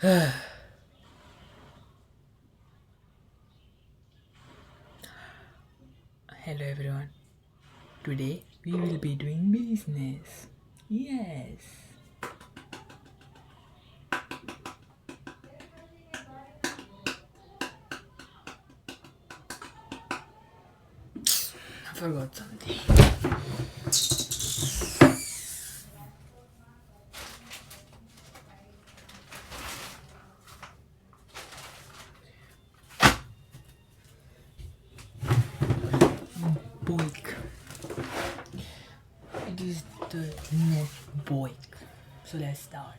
Hello everyone. Today we will be doing business. Yes. I forgot something. Boik. It is the net boik. So let's start.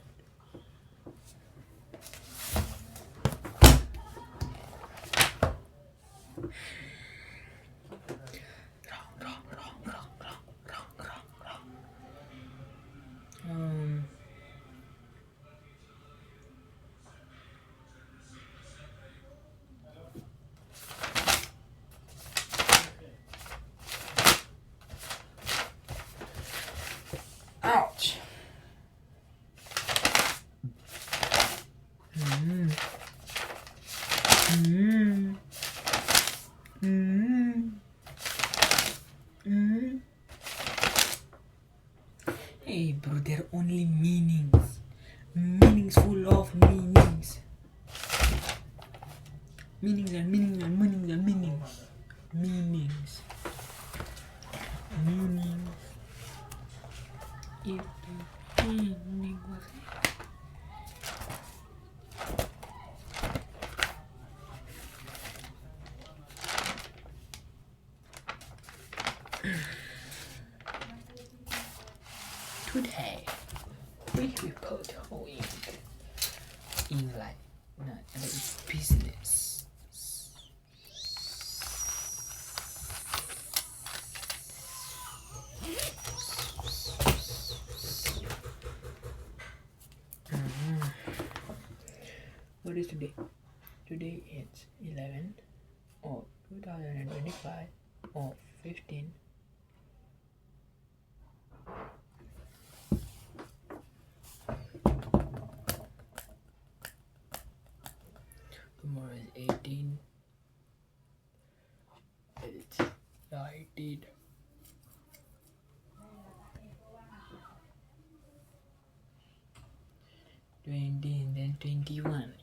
Ouch. Hey bro, they're only meanings. Meanings full of meanings. Meanings and meanings and meanings and meanings. Meanings. Meanings. If the meaning was today we report owing in like it's business. What is today? Today it's 11 or 2025 or 15. Tomorrow is 18. It's 19. 20 and then 21.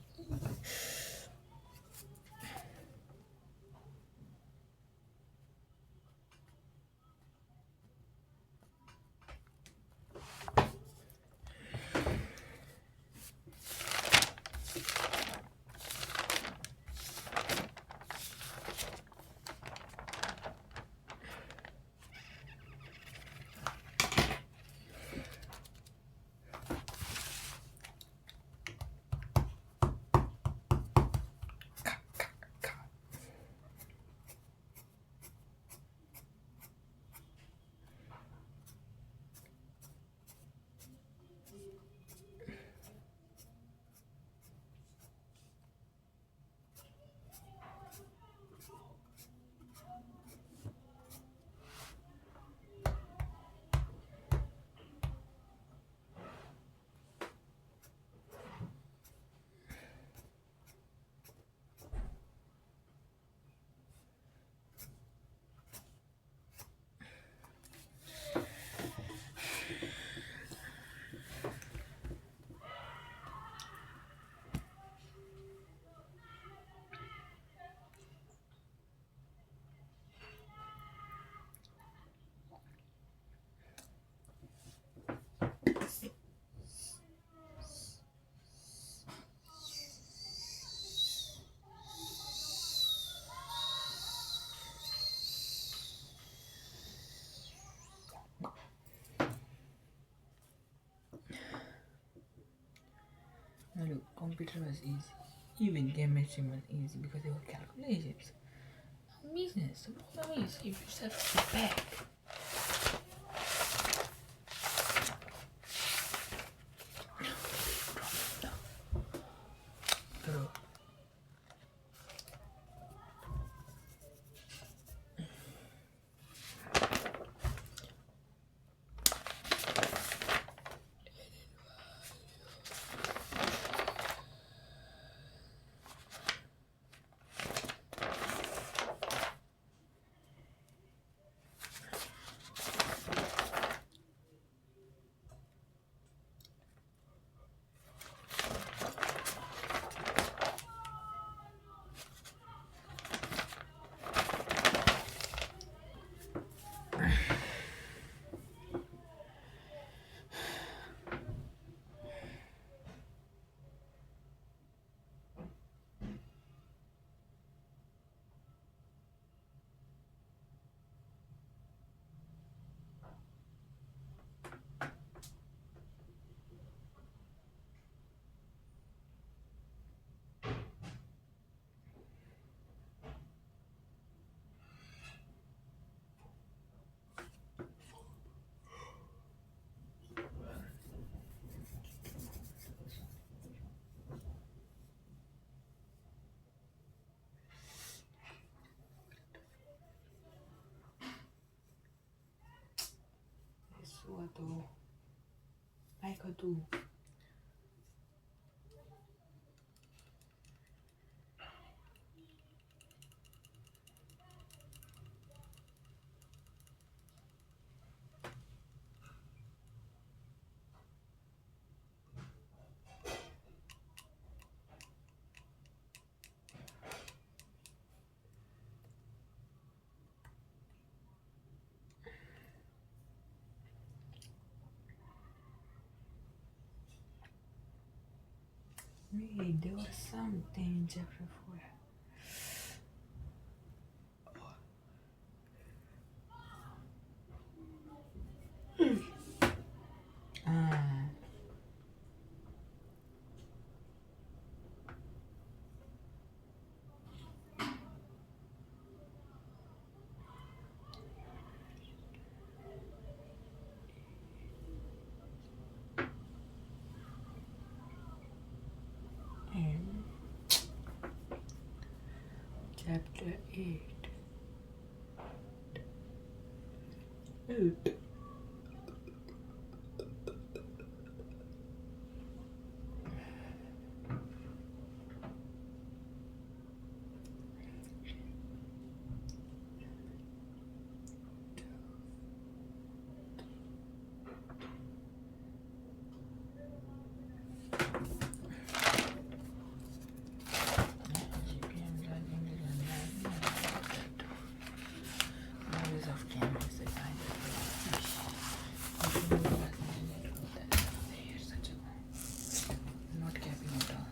Now look, computer was easy. Even chemistry was easy because they were calculations. Business, the problem is if you set the back. Bro. sesuatu baik itu. Wait, there was something in chapter 4. Ah. Chapter 8. 8. Not capping at all.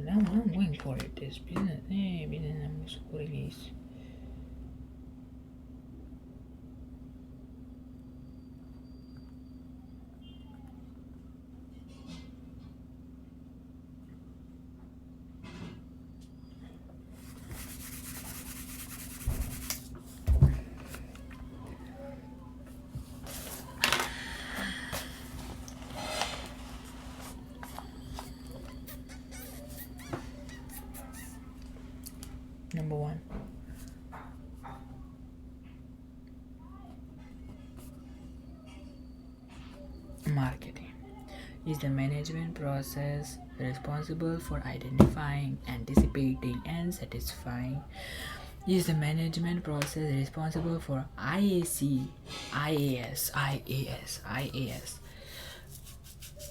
Now I'm going for it. This business, business I'm scoring is. Number 1. Marketing is the management process responsible for identifying, anticipating, and satisfying. Is the management process responsible for IAS,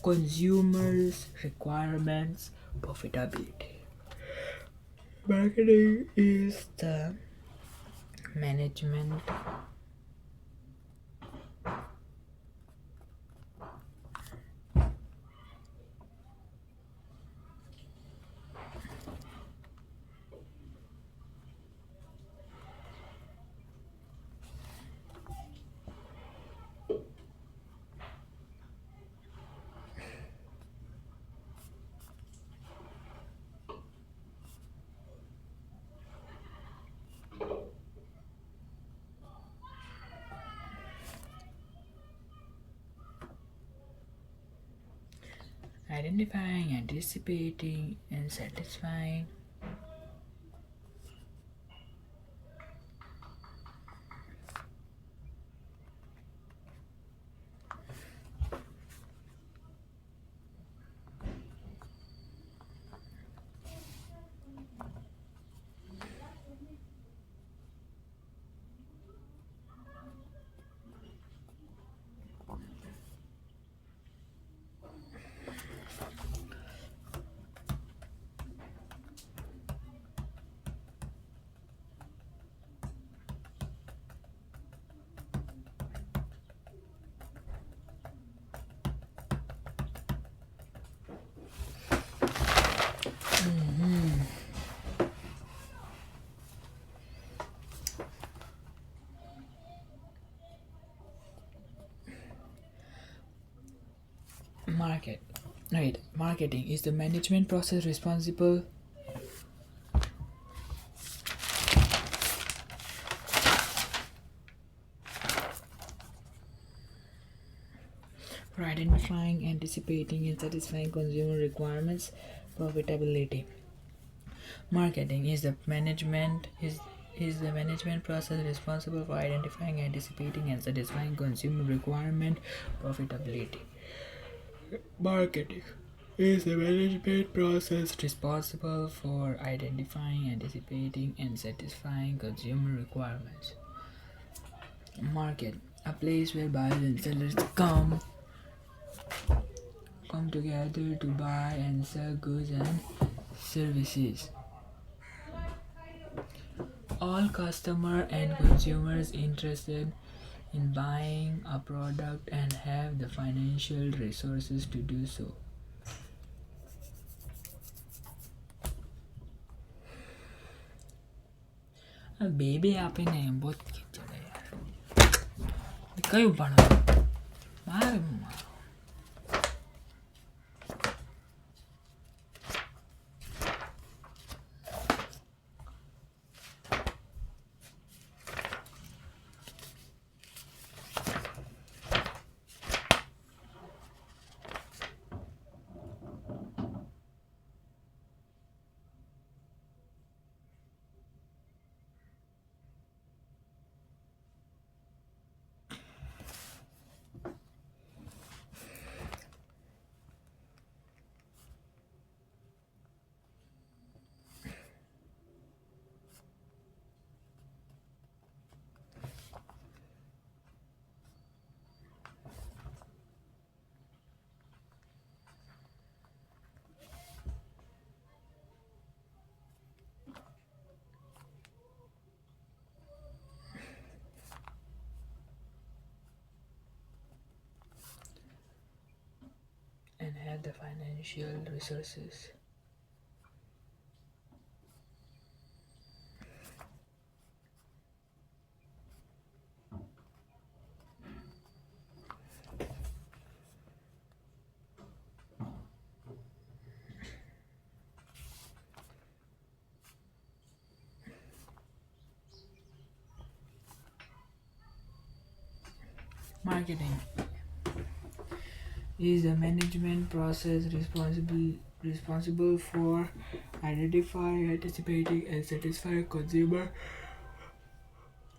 consumers' requirements, profitability. Marketing is the management identifying, anticipating, and satisfying. Marketing is the management process responsible for identifying, anticipating, and satisfying consumer requirements, profitability. Marketing is the management process responsible for identifying, anticipating, and satisfying consumer requirement profitability. Marketing is the management process responsible for identifying, anticipating, and satisfying consumer requirements. Market, a place where buyers and sellers come together to buy and sell goods and services. All customer and consumers interested in buying a product and have the financial resources to do so. બેબે આપીને બહુ ખીચડે યાર કયું ભણવાનું મારે and have the financial resources. Marketing is the management process responsible for identifying, anticipating, and satisfying consumer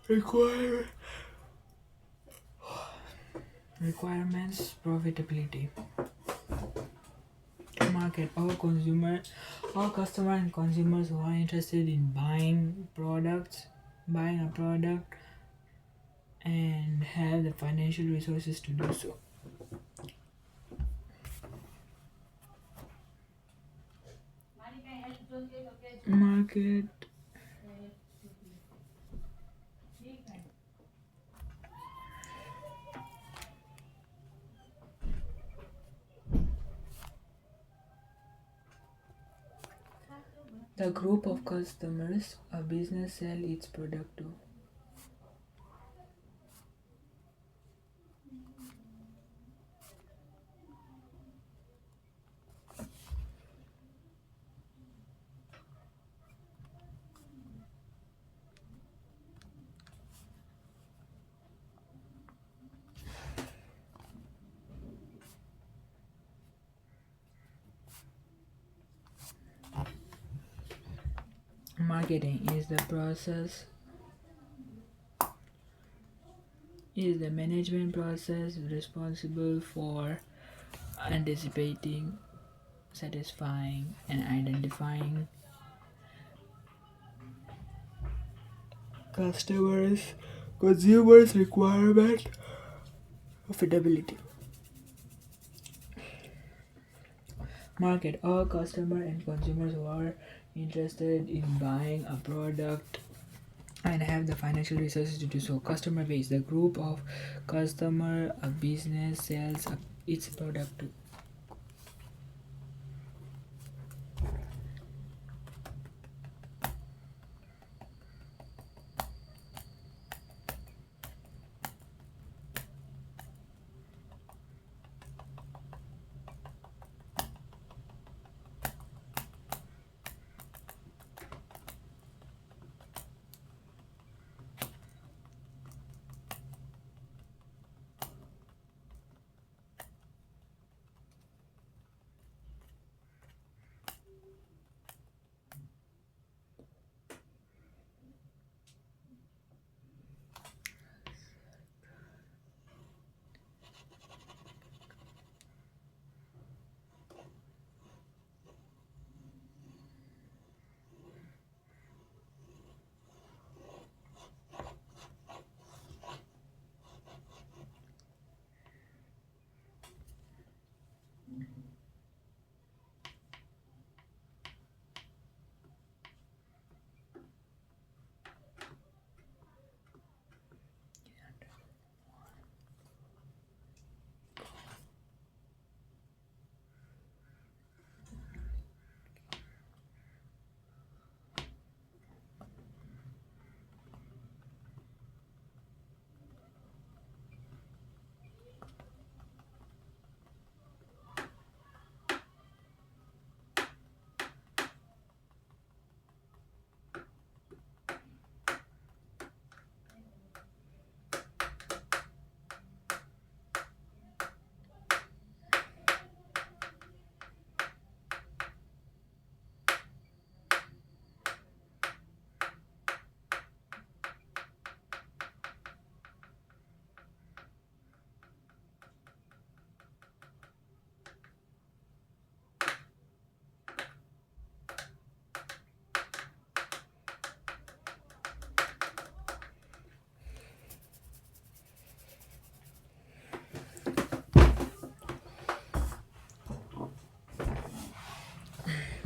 requirements profitability. Market, all customer and consumers who are interested in buying a product and have the financial resources to do so. Market, the group of customers a business sell its product to. Marketing is the management process responsible for anticipating, satisfying, and identifying consumers requirement profitability. Market, all customer and consumers who are interested in buying a product and have the financial resources to do so. Customer base, the group of customer a business sells its product to.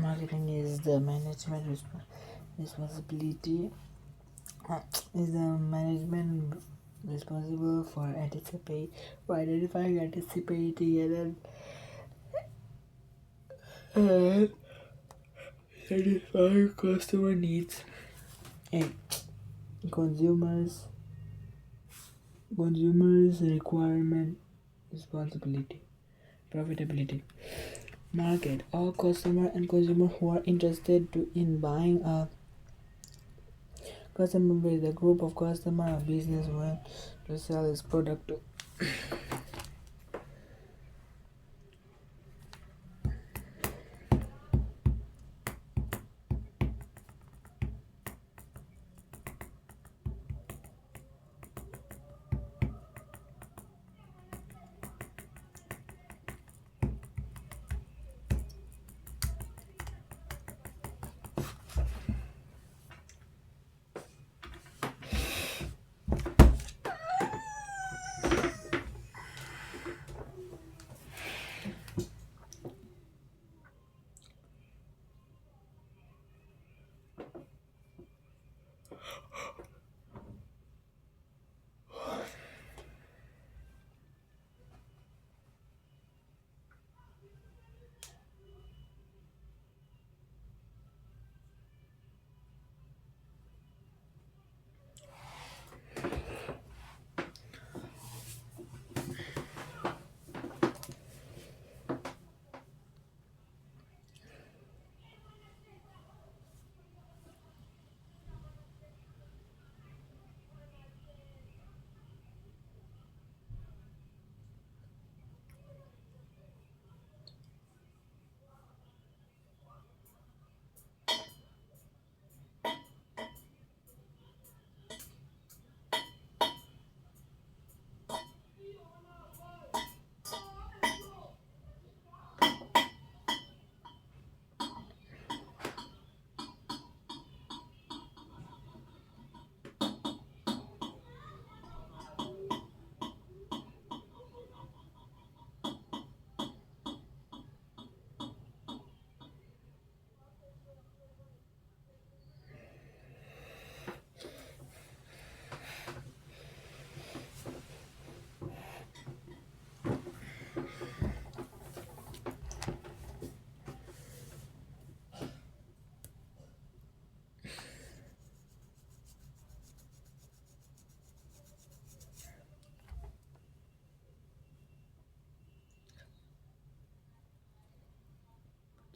Marketing is the management responsibility is the management responsible for identifying, anticipating, and satisfying customer needs and consumers requirement. Responsibility, profitability. Market, all customer and consumer who are interested in buying a customer base, a group of customer or business want to sell its product to.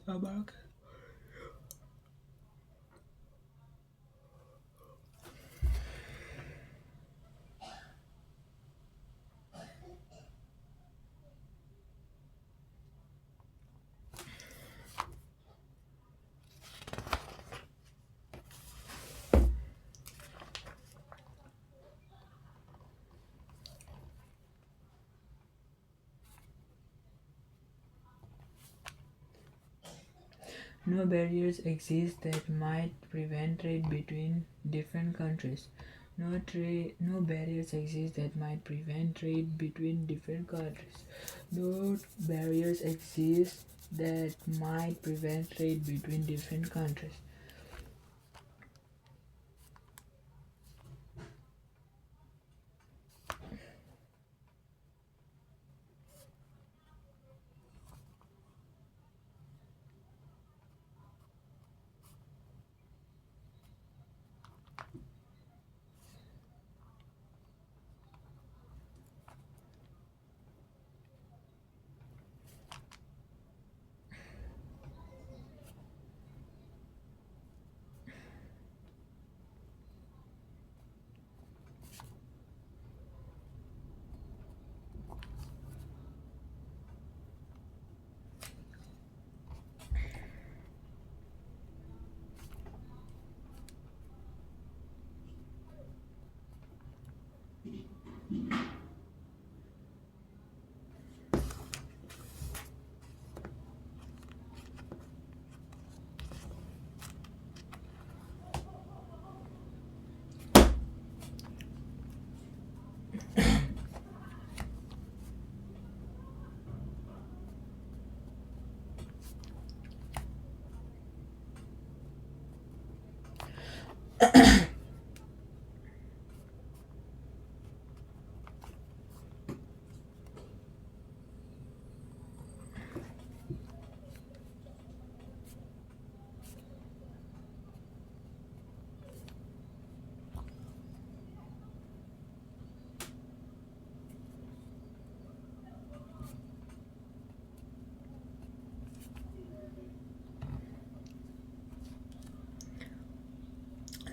Market. No barriers exist that might prevent trade between different countries. No barriers exist that might prevent trade between different countries. No barriers exist that might prevent trade between different countries.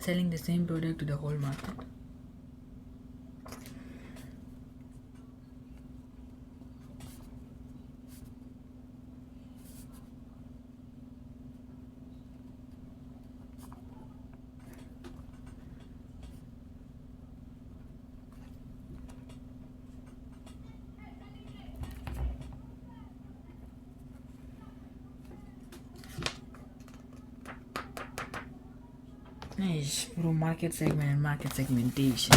Selling the same product to the whole market. Nice, bro. Market segment and market segmentation.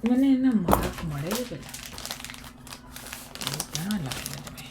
मैंने ना mark मरे पे क्या लगता है तुम्हें?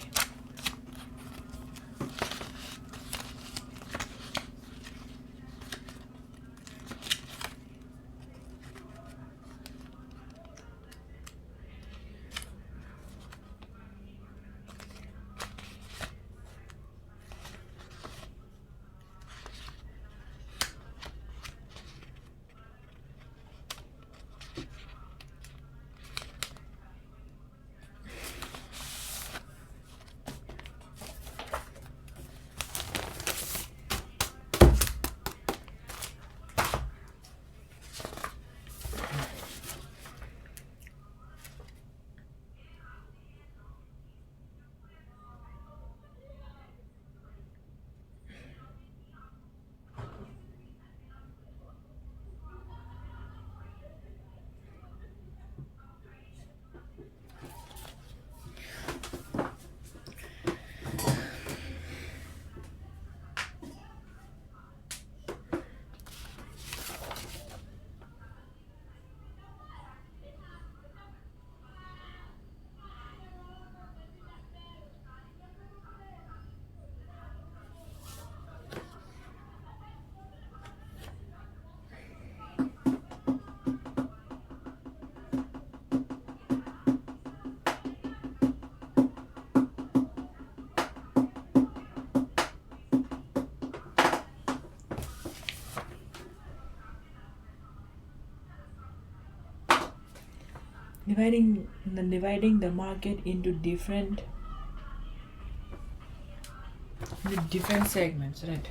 Dividing the market into different segments, right?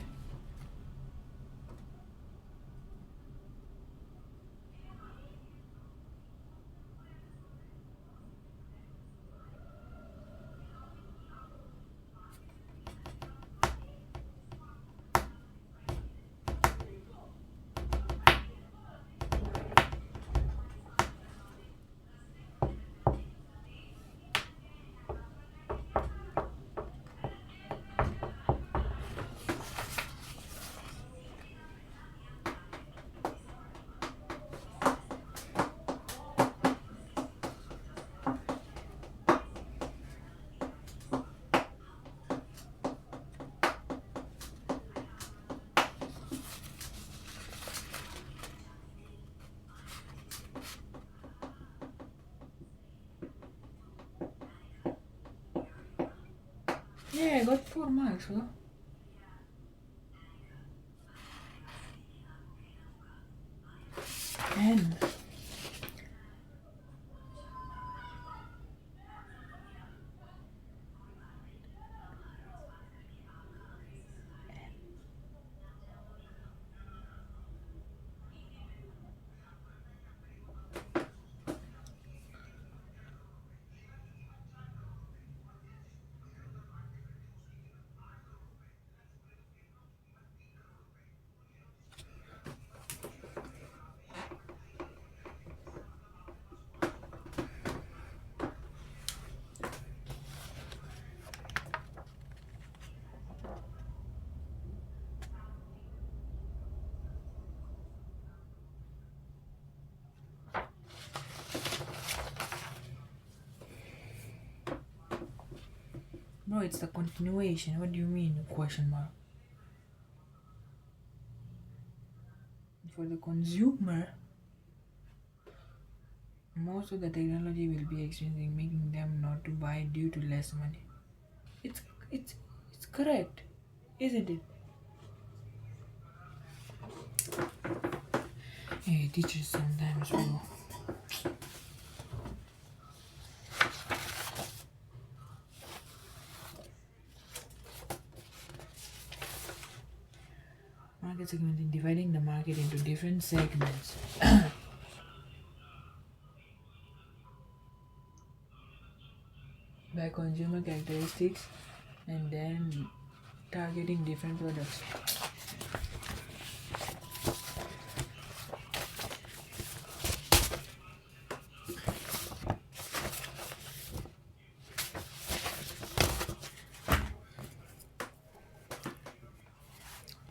Yeah, I got 4 marks, huh? And No, it's the continuation. What do you mean? Question mark. For the consumer, most of the technology will be exchanging, making them not to buy due to less money. It's it's it's correct, isn't it? Hey, teachers sometimes will. Market segmenting, dividing the market into different segments. By consumer characteristics and then targeting different products.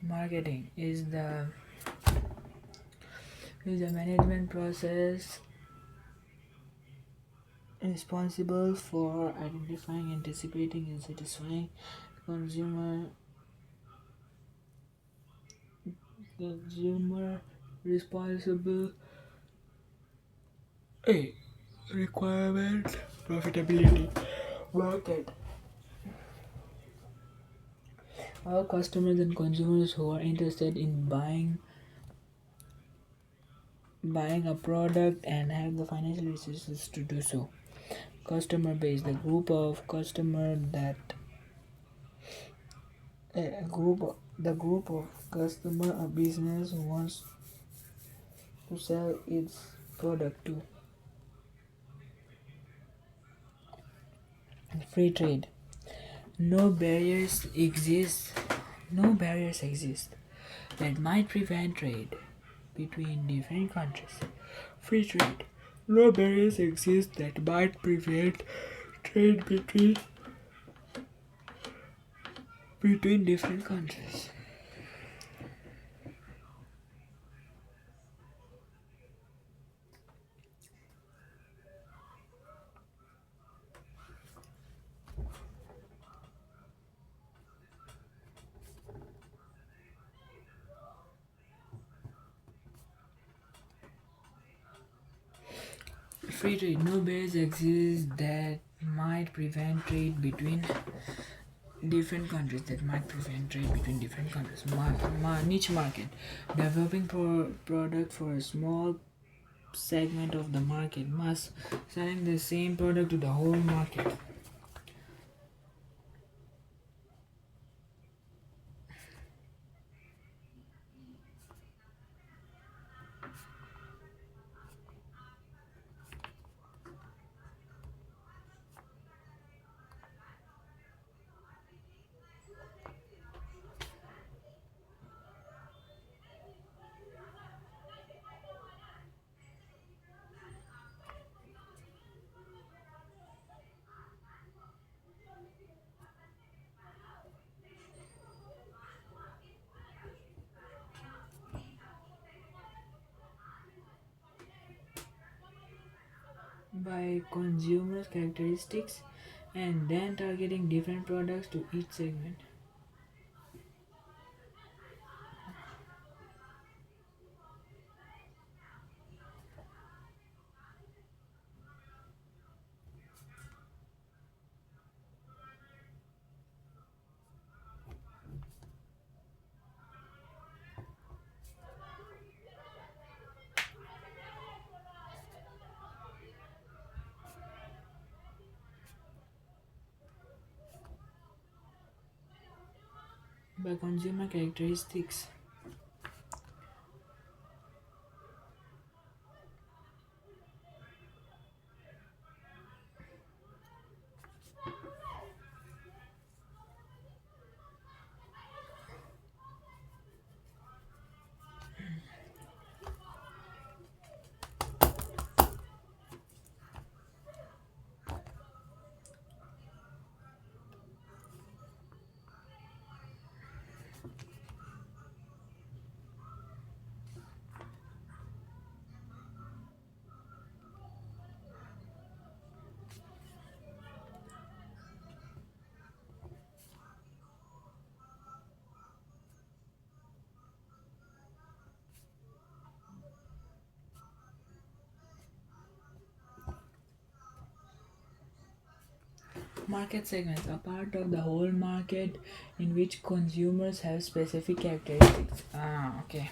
Marketing is the management process responsible for identifying, anticipating, and satisfying consumer consumer responsible a requirement profitability market. All customers and consumers who are interested in buying a product and have the financial resources to do so. Customer base, the group of customer that a group the group of customer a business wants to sell its product to. Free trade. No barriers exist. No barriers exist that might prevent trade between different countries. Free trade. No barriers exist that might prevent trade between different countries. Free trade. No barriers exist that might prevent trade between different countries. Niche market. Developing product for a small segment of the market must selling the same product to the whole market. By consumer characteristics and then targeting different products to each segment. By consumer characteristics. Market segments are part of the whole market in which consumers have specific characteristics. Okay.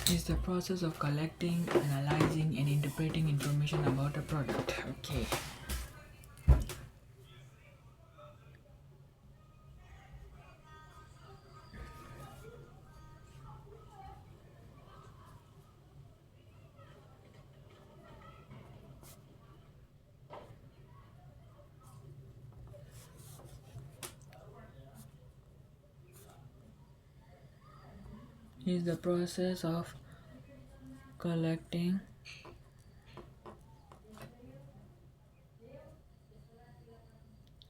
Is the process of collecting, analyzing, and interpreting information about a product. Okay. Is the process of collecting,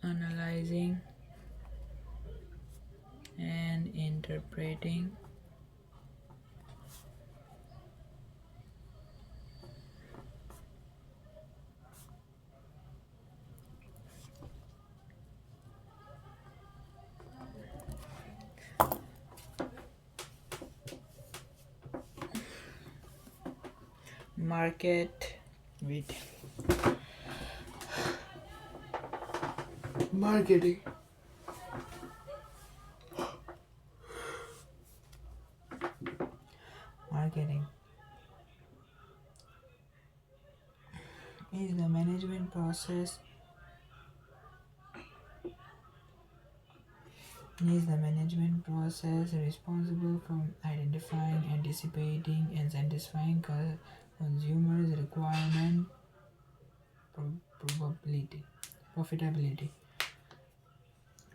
analyzing, and interpreting market with marketing. Marketing is the management process responsible for identifying, anticipating, and satisfying consumers' requirement, probability, profitability.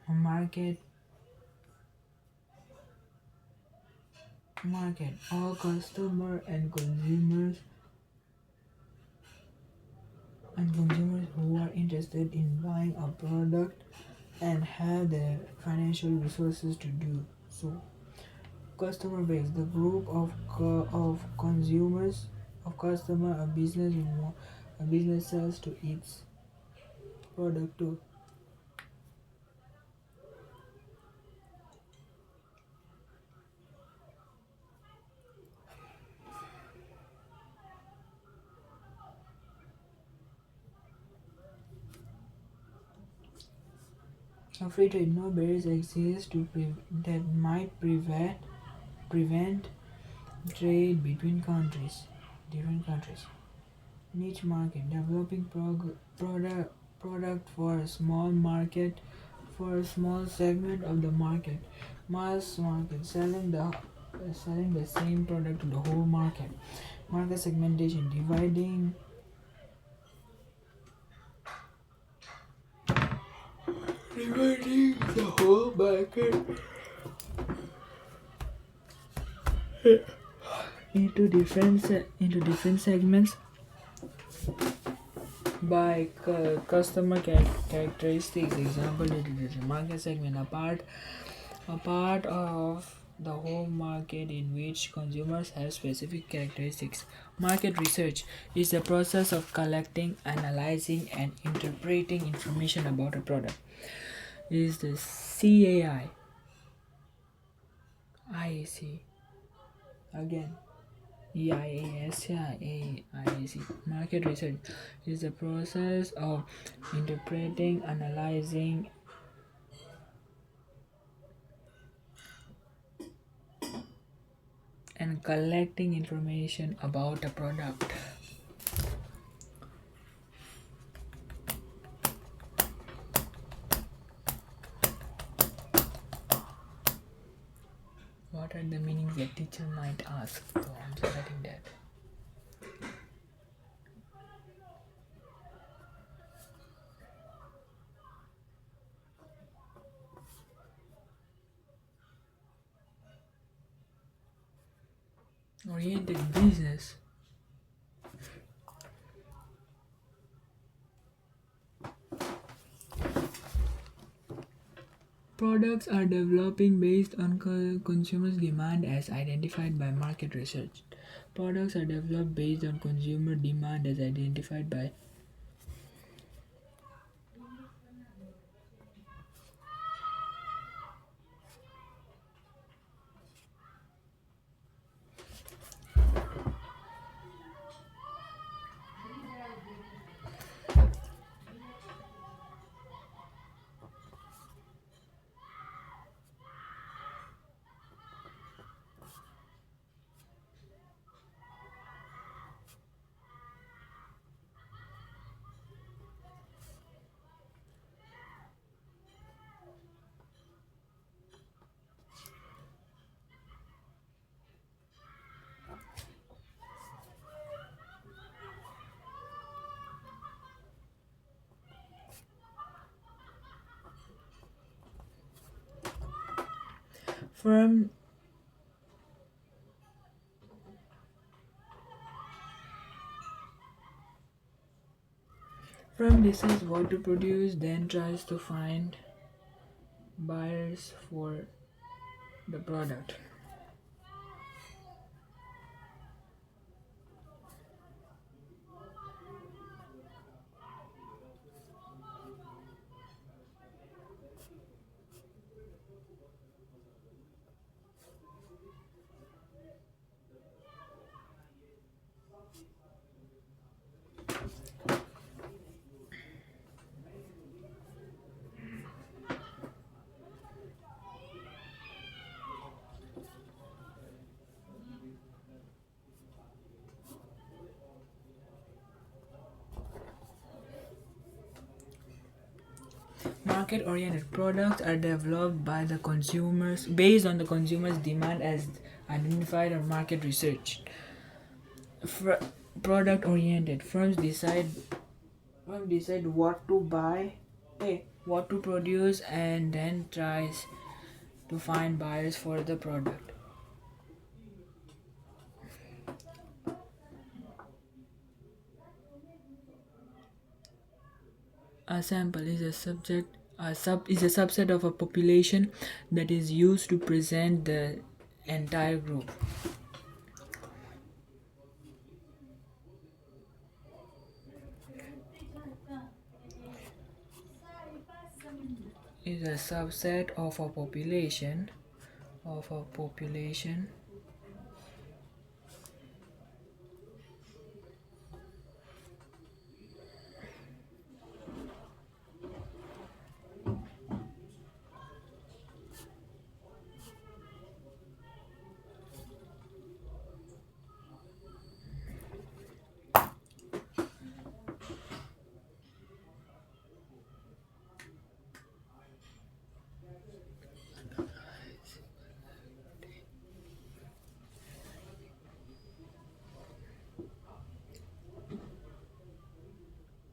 Market all customer and consumers who are interested in buying a product and have the financial resources to do so. Customer base, the group of consumers of customer a business sells to its product to. A free trade, no barriers exist that might prevent trade between different countries. Niche market, developing product for a small market, for a small segment of the market. Mass market, selling the same product to the whole market. Market segmentation, dividing the whole market into different segments by customer characteristics. Example, market segment, a part of the whole market in which consumers have specific characteristics. Market research is the process of collecting, analyzing, and interpreting information about a product. It is the IAC again. EIASIAIAC. Market research is the process of interpreting, analyzing, collecting information about a product. What are the meanings a teacher might ask? So I'm just writing that. Oriented business. Products are developing based on consumers' demand as identified by market research. Products are developed based on consumer demand as identified by. Firm Firm decides what to produce, then tries to find buyers for the product. Market-oriented products are developed by the consumers based on the consumer's demand as identified on market research. Product-oriented firms decide what to buy, what to produce, and then tries to find buyers for the product. A sample is a subject. Is a subset of a population that is used to present the entire group. Is a subset of a population.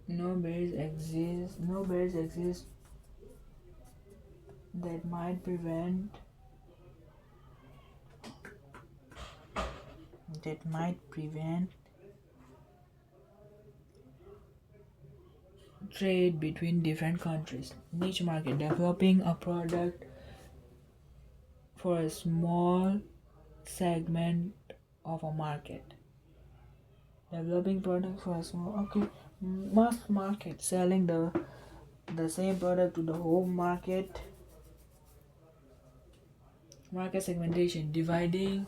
No barriers exist that might prevent trade between different countries. Niche market, developing a product for a small segment of a market. Developing product for a small, mass market, selling the same product to the whole market. Market segmentation, dividing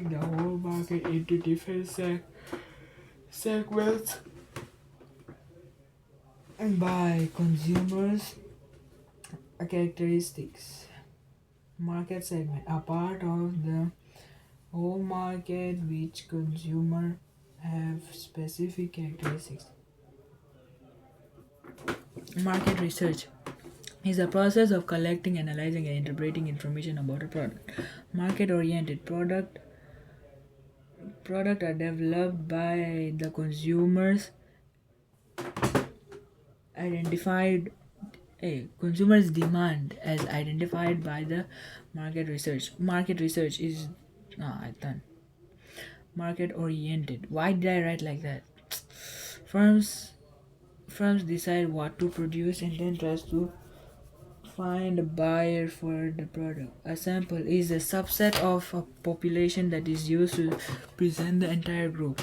the whole market into different segments by consumers characteristics. Market segment, a part of the whole market which consumer have specific characteristics. Market research is a process of collecting, analyzing, and interpreting information about a product. Market oriented product are developed by the consumers identified consumers demand as identified by the market research is I done market oriented. Why did I write like that? firms Firms decide what to produce and then tries to find a buyer for the product. A sample is a subset of a population that is used to present the entire group.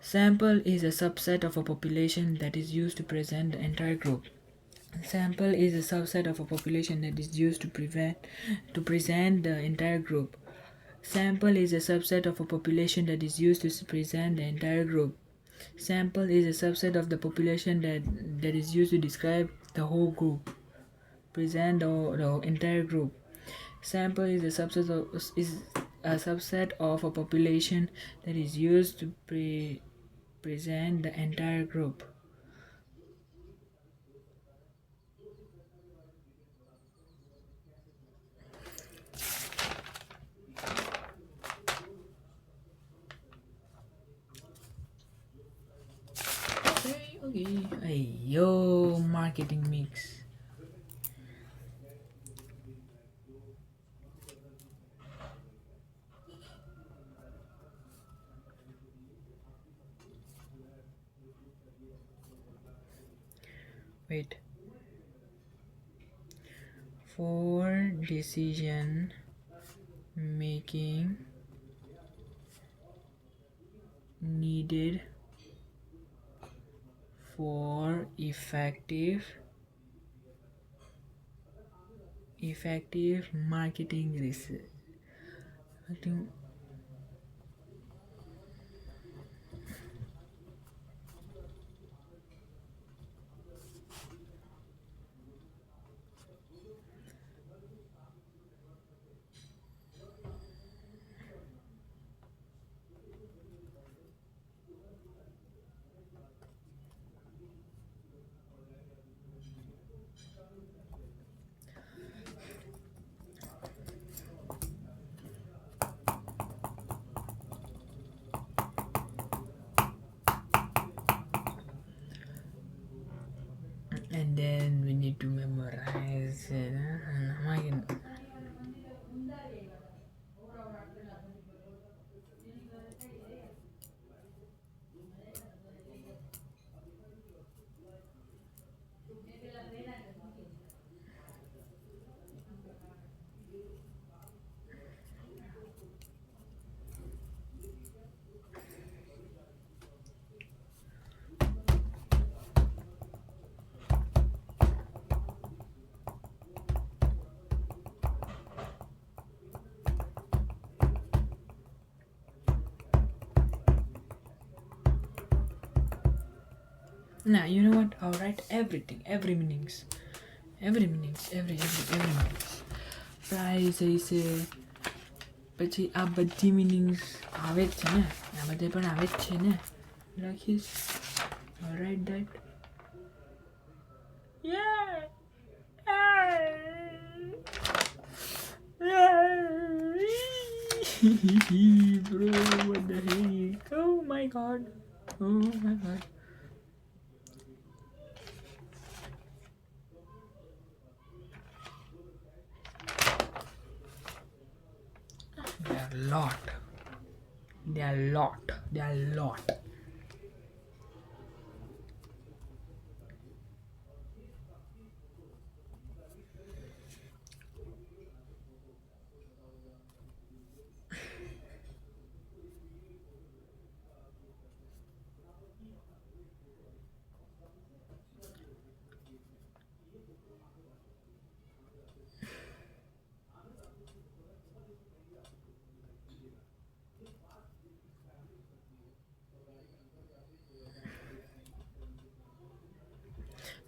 Sample is a subset of a population that is used to present the entire group. Sample is a subset of a population that is used to present the entire group. Sample is a subset of a population that is used to present the entire group. Sample is a subset of the population that is used to describe the whole group. Present the entire group. Sample is a subset of a population that is used to present the entire group. Okay. Hey, yo, marketing mix. Wait. For decision making needed for effective marketing research. And then we need to memorize it. Now you know what? I'll write everything, every meanings, every meanings. Price ऐसे પછી આ બધી meanings આવે જ છે ને આ બધે પણ આવે જ છે ને લખીશ. I'll write that. Yeah. Bro, what the heck? Oh my god. Oh my god. There are a lot.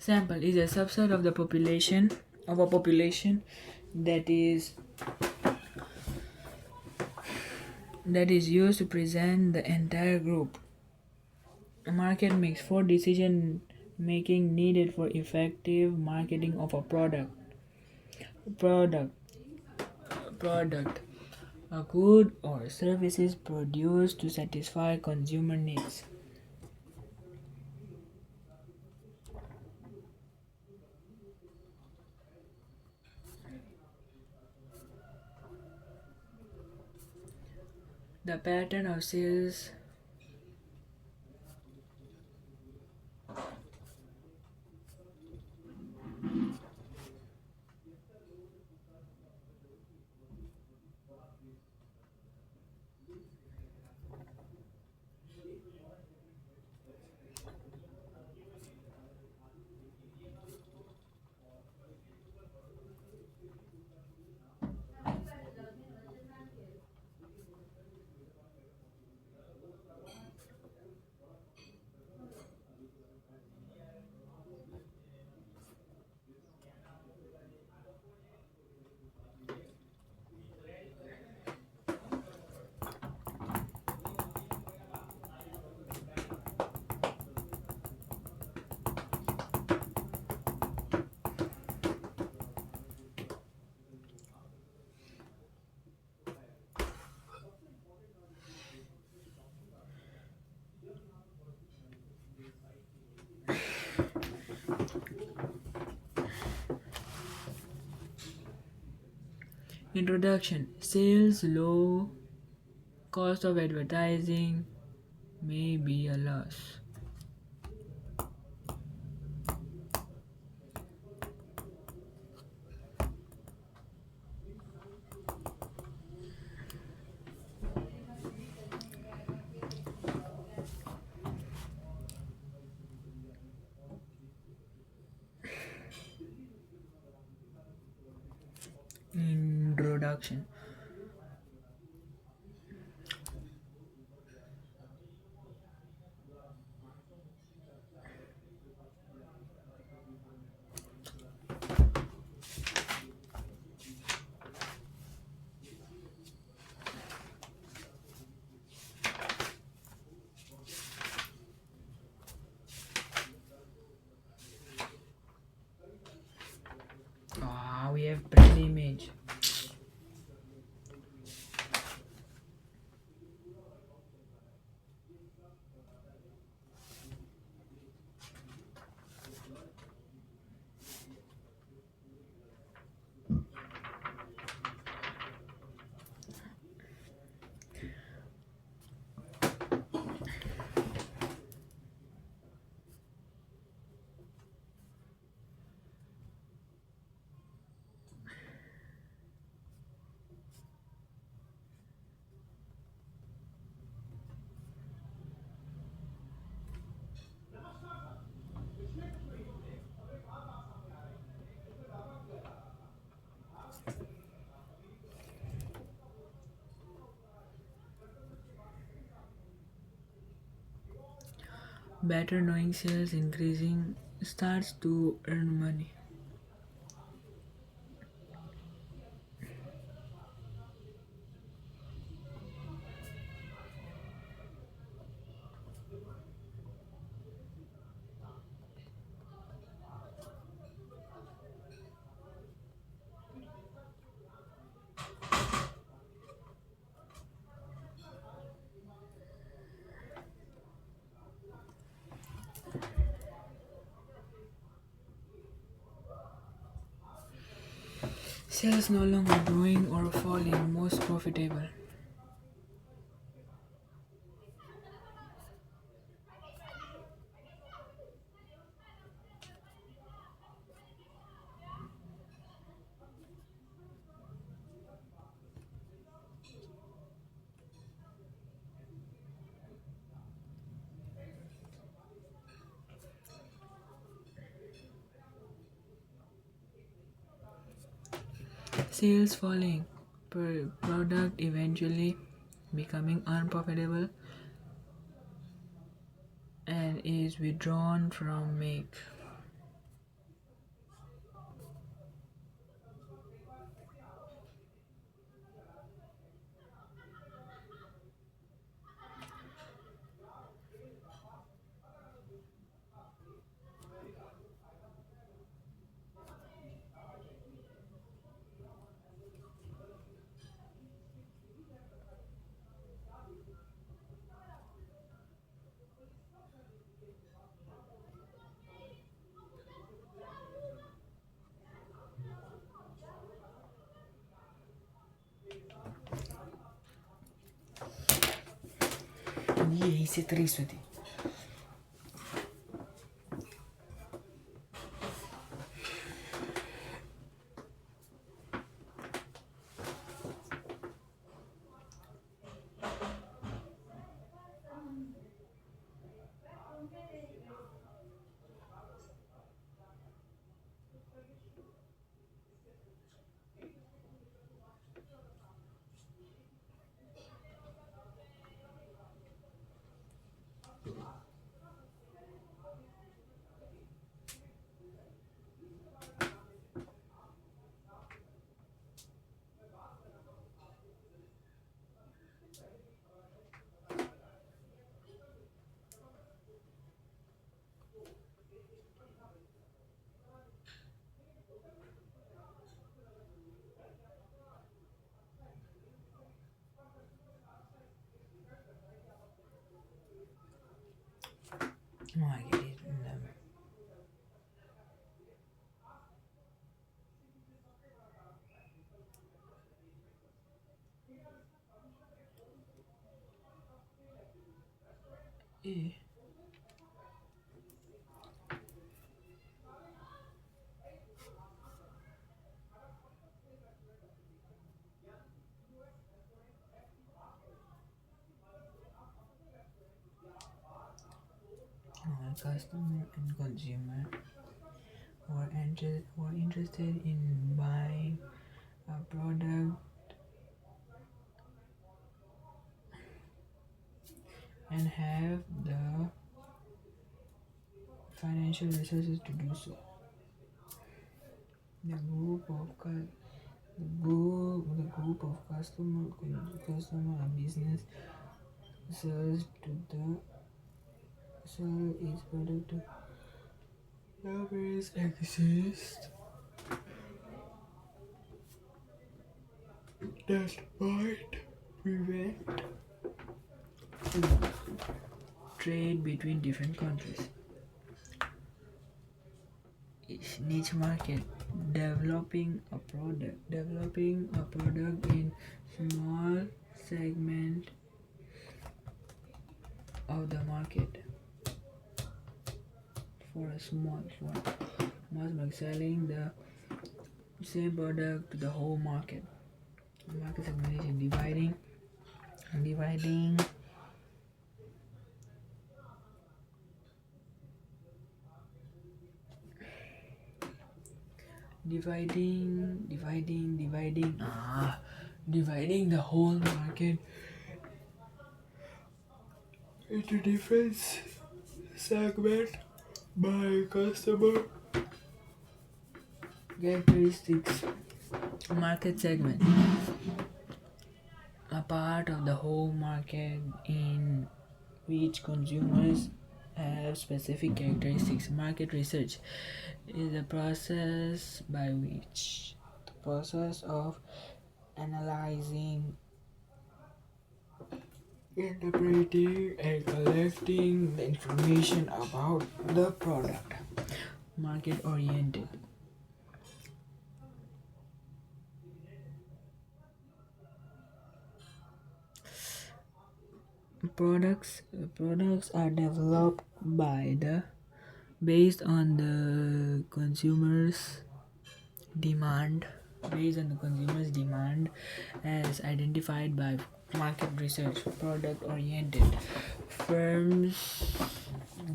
Sample is a subset of the population of a population that is that is used to present the entire group. A market mix for decision making needed for effective marketing of a product, product, a good or services produced to satisfy consumer needs. The pattern of sales introduction. Sales low cost of advertising may be a loss. Introduction. We have brand image. Better knowing sales increasing starts to earn money. Sales no longer growing or falling, most profitable. Sales falling, product eventually becoming unprofitable and is withdrawn from make. EC3 Swati. No, I get it. Yeah. Customer and consumer who are interested in buying a product and have the financial resources to do so. The group of customer and business sells its product to various exist that might prevent trade between different countries. Niche market, developing a product in small segment of the market for a small mass market, selling the same product to the whole market. Market segmentation, dividing dividing the whole market into different segments by customer characteristics. Market segment, a part of the whole market in which consumers have specific characteristics. Market research is the process of analyzing, interpreting, and collecting the information about the product. Market oriented. Products are developed based on the consumer's demand as identified by market research. Product oriented firms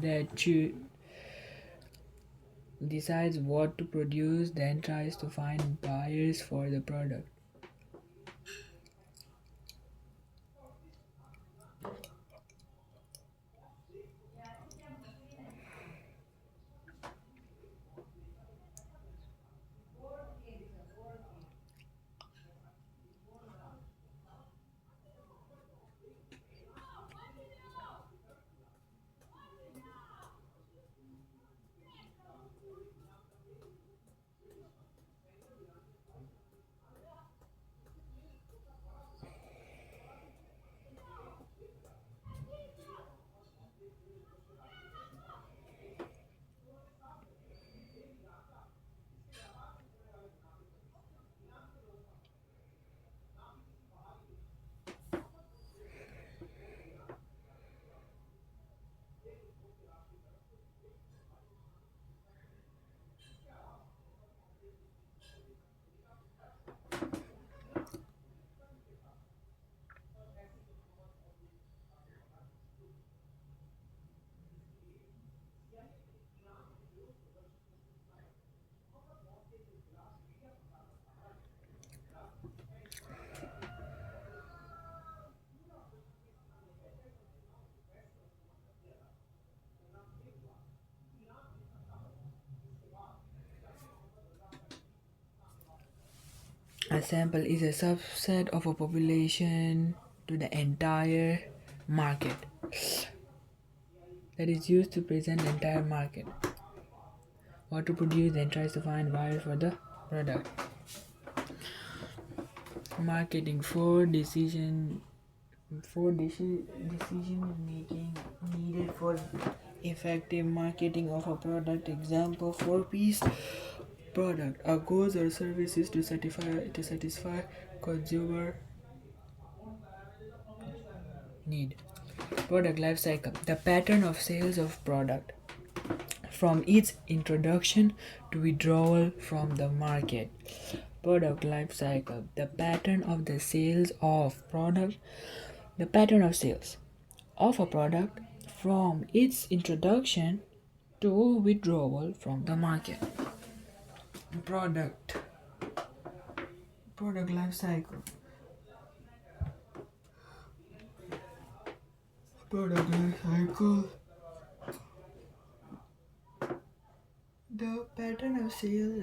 that decides what to produce, then tries to find buyers for the product. A sample is a subset of a population to the entire market that is used to present the entire market or to produce and tries to find buyers for the product. Marketing decision making needed for effective marketing of a product. Example: 4 piece product, a goods or services to satisfy consumer need. Product life cycle: the pattern of sales of product from its introduction to withdrawal from the market. Product life cycle: the pattern of the sales of product, the pattern of sales of a product from its introduction to withdrawal from the market. Product product life cycle. Product life cycle. The pattern of sales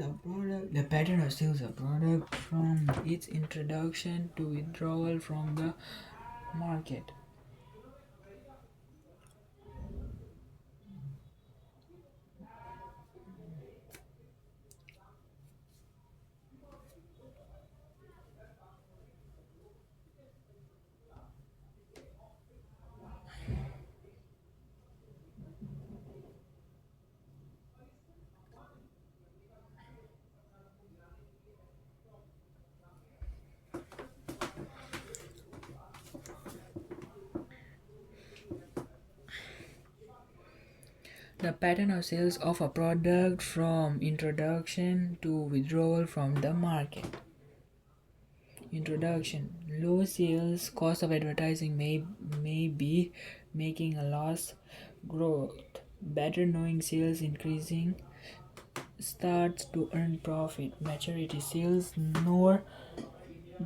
of product from its introduction to withdrawal from the market. The pattern of sales of a product from introduction to withdrawal from the market. Introduction: low sales, cost of advertising may be making a loss. Growth: better knowing sales increasing, starts to earn profit. Maturity: sales nor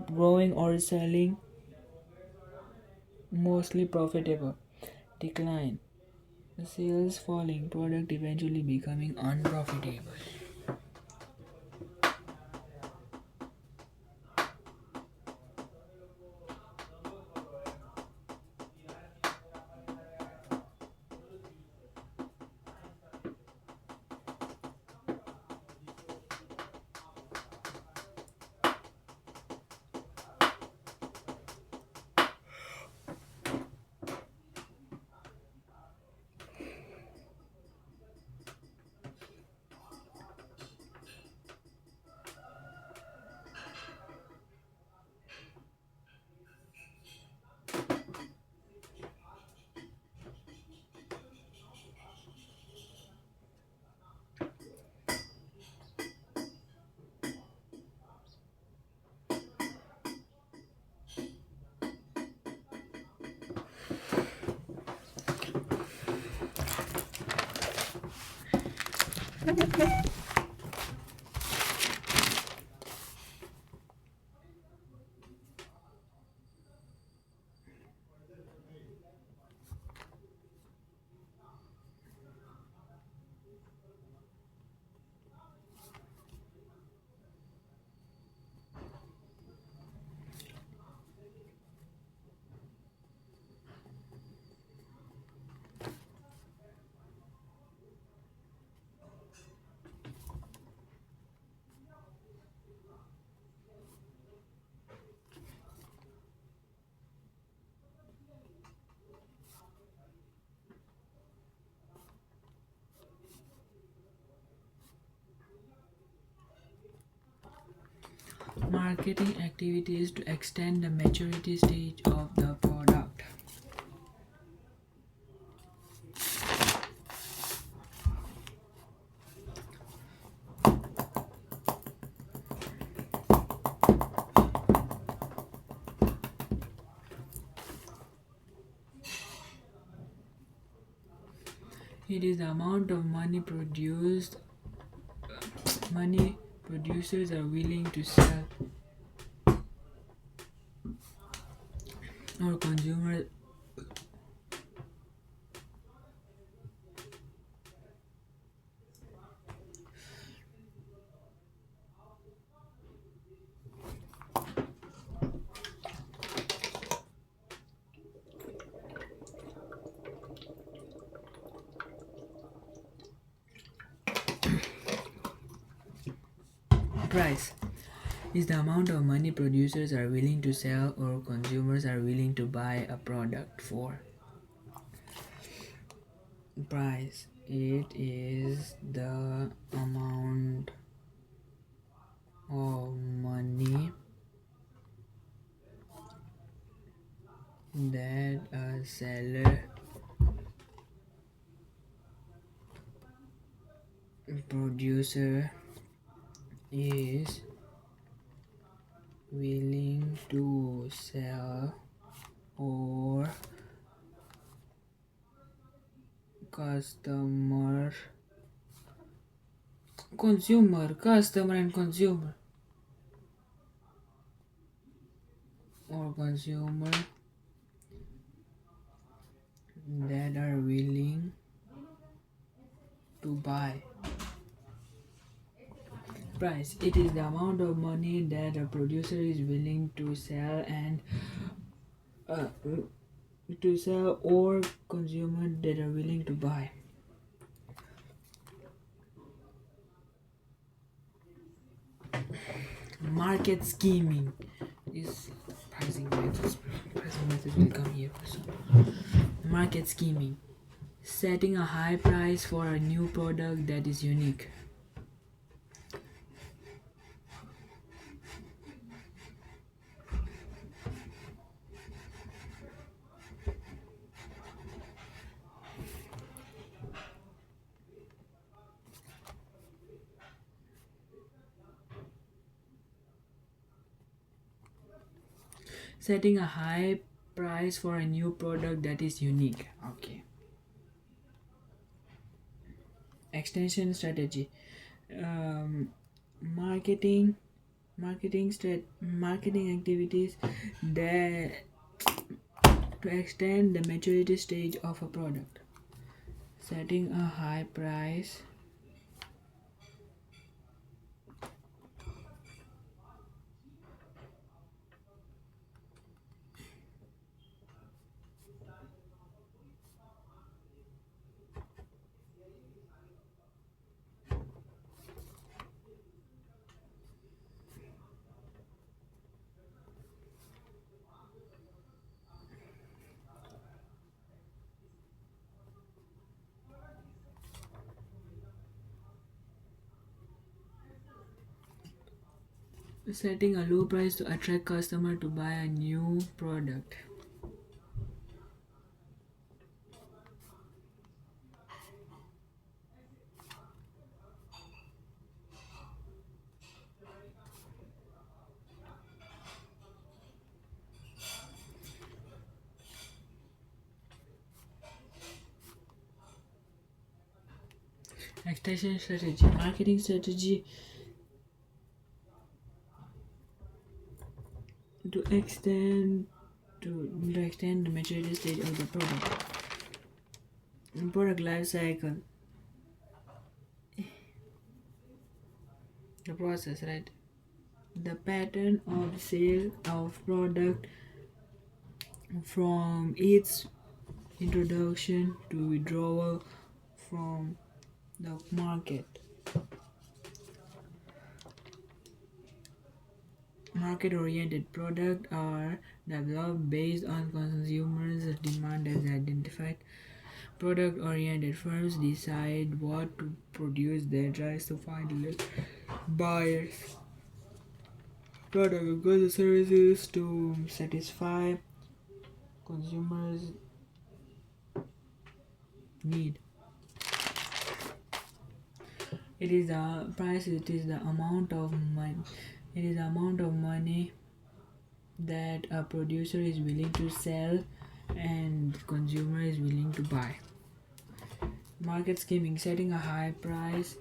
growing or selling, mostly profitable. Decline: sales falling, product eventually becoming unprofitable. Marketing activities to extend the maturity stage of the product. It is the amount of money producers are willing to sell or consumers Price is the amount of money producers are willing to sell or consumers are willing to buy a product for. Price, it is the amount of money that a seller producer is willing to sell or customer customer and consumer or consumer that are willing to buy. Price, it is the amount of money that a producer is willing to sell and uh, to sell or consumer that are willing to buy. Market scheming is pricing methods. Pricing methods will come here also. Market scheming, setting a high price for a new product that is unique. Setting a high price for a new product that is unique. Okay. Extension strategy. Marketing marketing activities that to extend the maturity stage of a product. Setting a high price setting a low price to attract customer to buy a new product. Extension strategy, marketing strategy to extend the maturity stage of the product. Product life cycle, the process, right? The pattern of sale of product from its introduction to withdrawal from the market. Market-oriented products are developed based on consumers' demand as identified. Product-oriented firms decide what to produce, then tries to find buyers. Product and goods and services to satisfy consumers' need. It is the price. It is the amount of money. It is the amount of money that a producer is willing to sell and consumer is willing to buy. Market scheming, setting a high price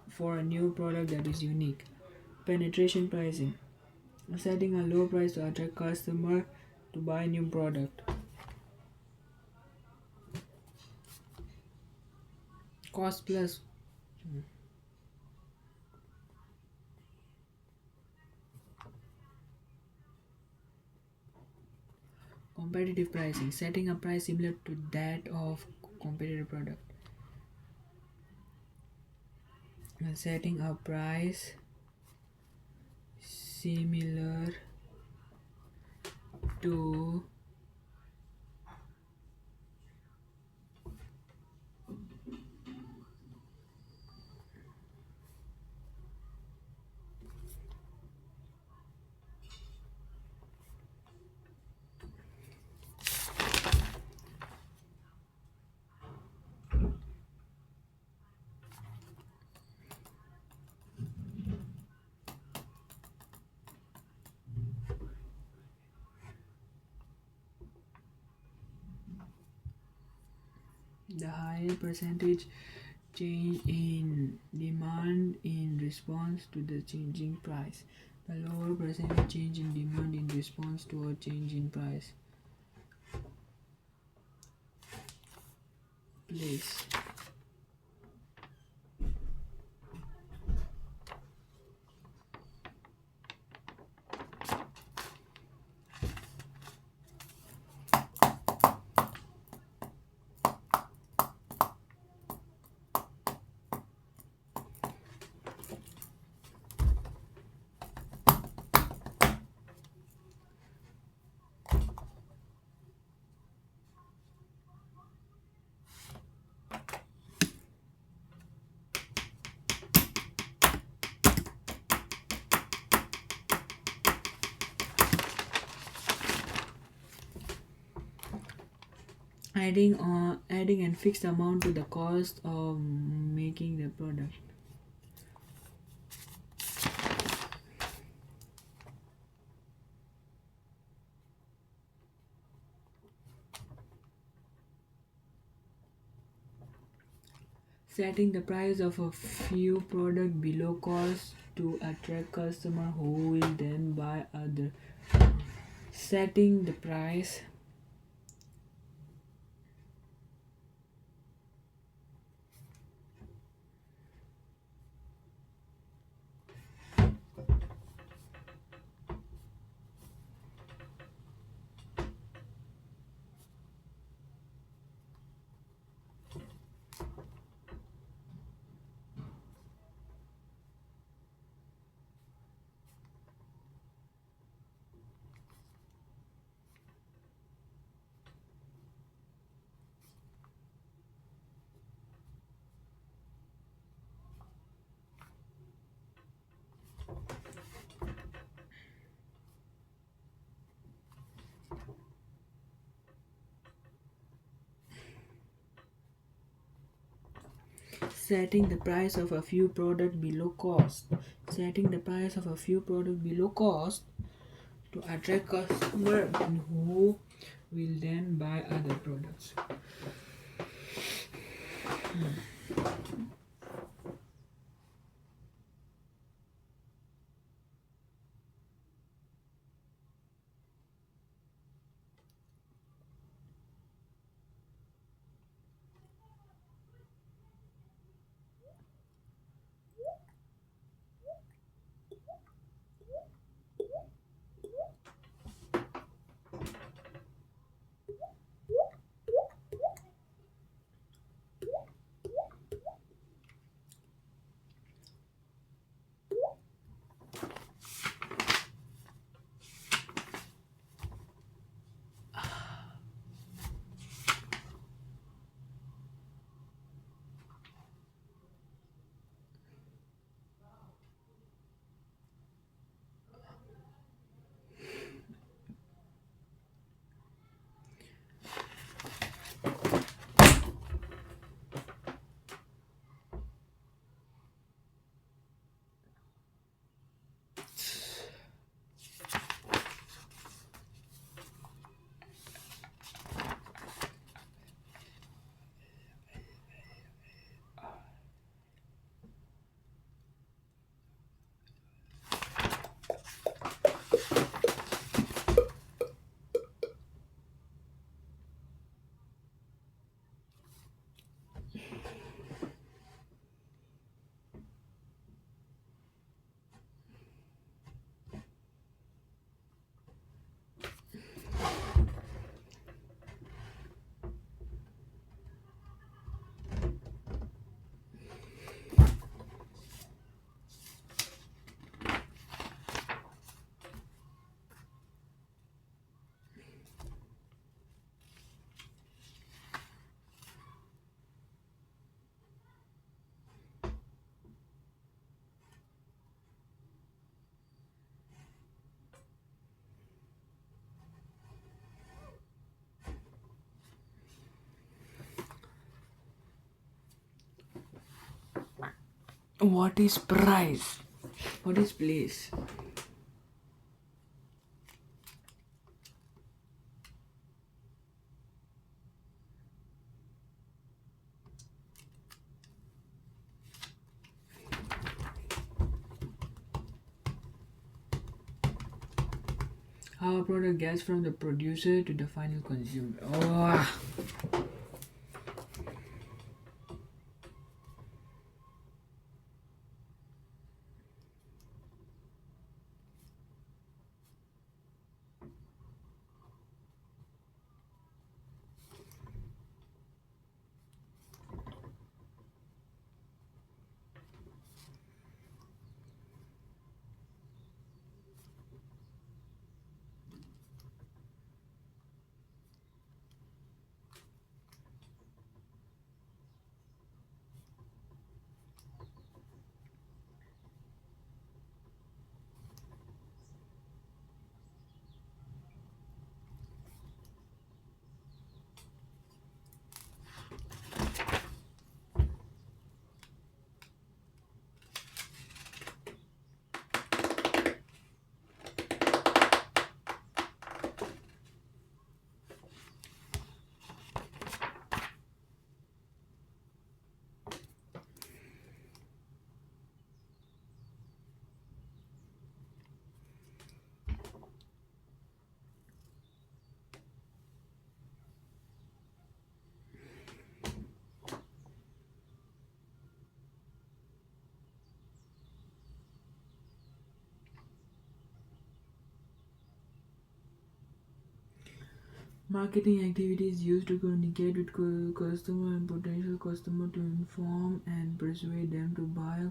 for a new product that is unique. Penetration pricing, setting a low price to attract customer to buy new product. Cost plus competitive pricing, setting a price similar to that of competitive product. Setting a price similar to the higher percentage change in demand in response to the changing price. The lower percentage change in demand in response to a change in price. Place. Adding and fixed amount to the cost of making the product. Setting the price of a few products below cost to attract customer who will then buy other. Setting the price setting the price of a few products below cost. Setting the price of a few products below cost to attract customers who will then buy other products. What is price? What is place? How a product gets from the producer to the final consumer. Oh. Marketing activities used to communicate with customer and potential customer to inform and persuade them to buy a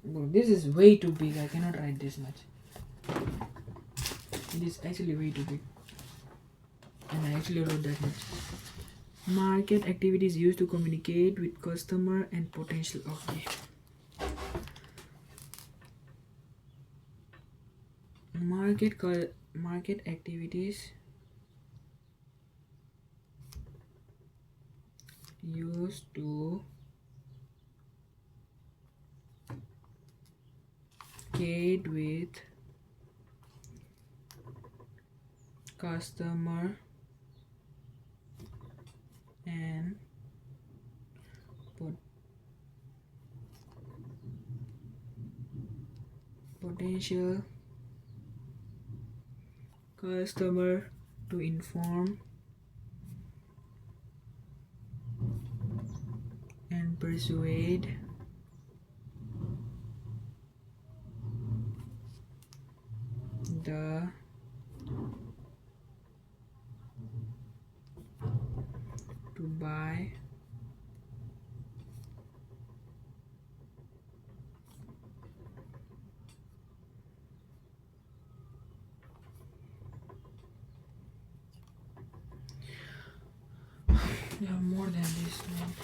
Bro, this is way too big. I cannot write this much. It is actually way too big. And I actually wrote that much. Market activities used to communicate with customer and potential. Okay. Market activities used to communicate with customer and potential customer to inform and persuade the to buy there are more than this one.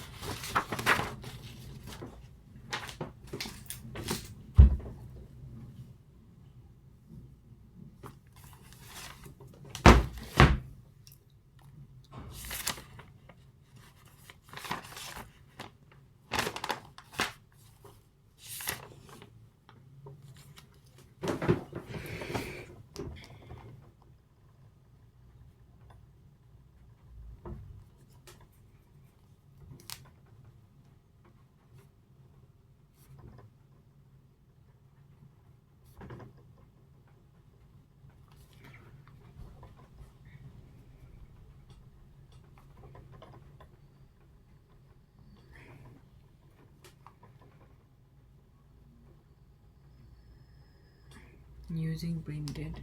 Using printed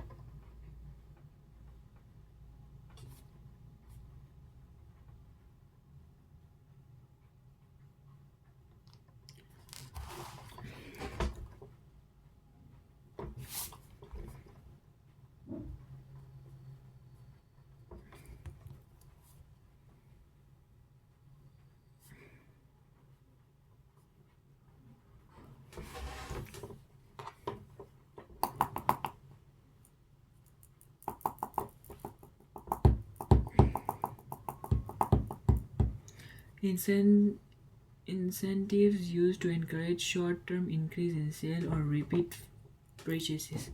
Incentives used to encourage short-term increase in sale or repeat purchases.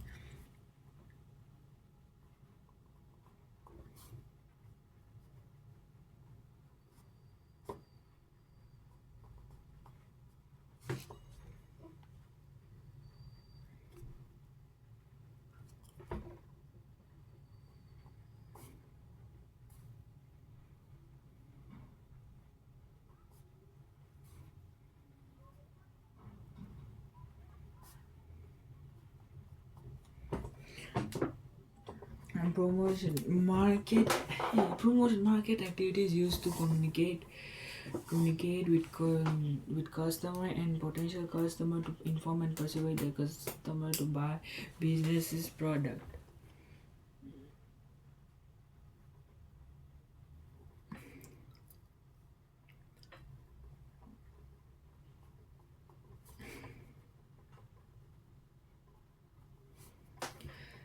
And promotion market activities used to communicate with customer and potential customer to inform and persuade the customer to buy business's product.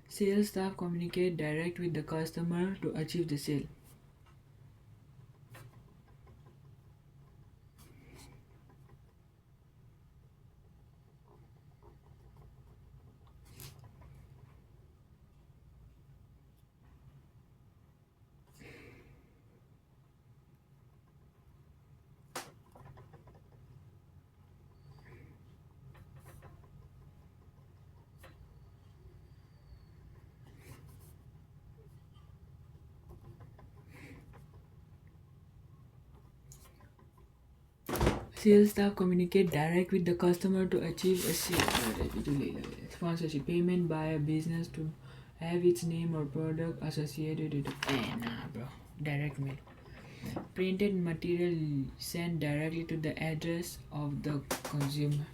Sales staff communicate direct with the customer to achieve the sale. Sales staff communicate direct with the customer to achieve a sale. Sponsorship payment by a business to have its name or product associated with it. Nah, bro. Direct mail. Printed material sent directly to the address of the consumer.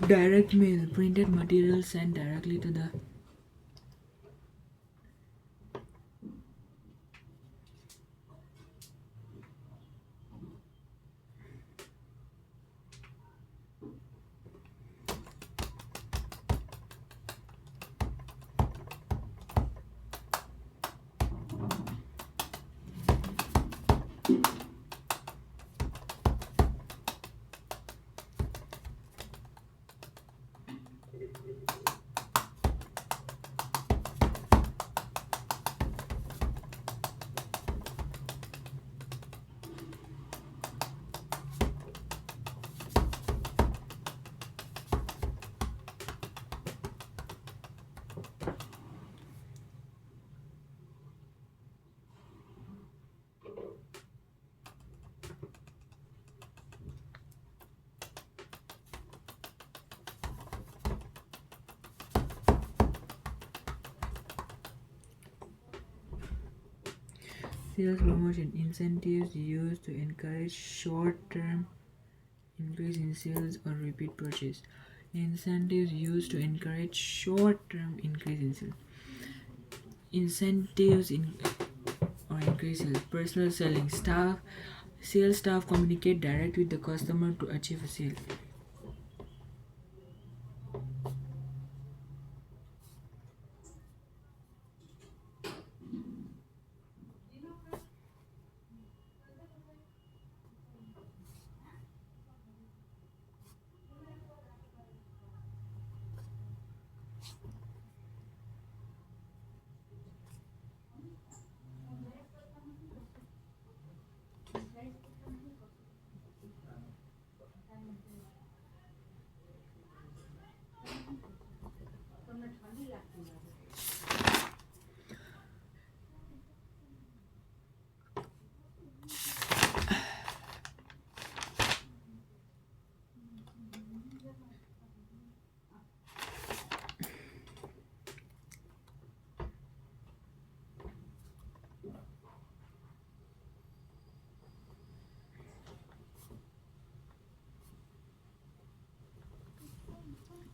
Direct mail. Printed material sent directly to the sales promotion incentives used to encourage short-term increase in sales or repeat purchase. Incentives used to encourage short-term increase in sales. Incentives in or increase sales. Personal selling staff. Sales staff communicate direct with the customer to achieve a sale.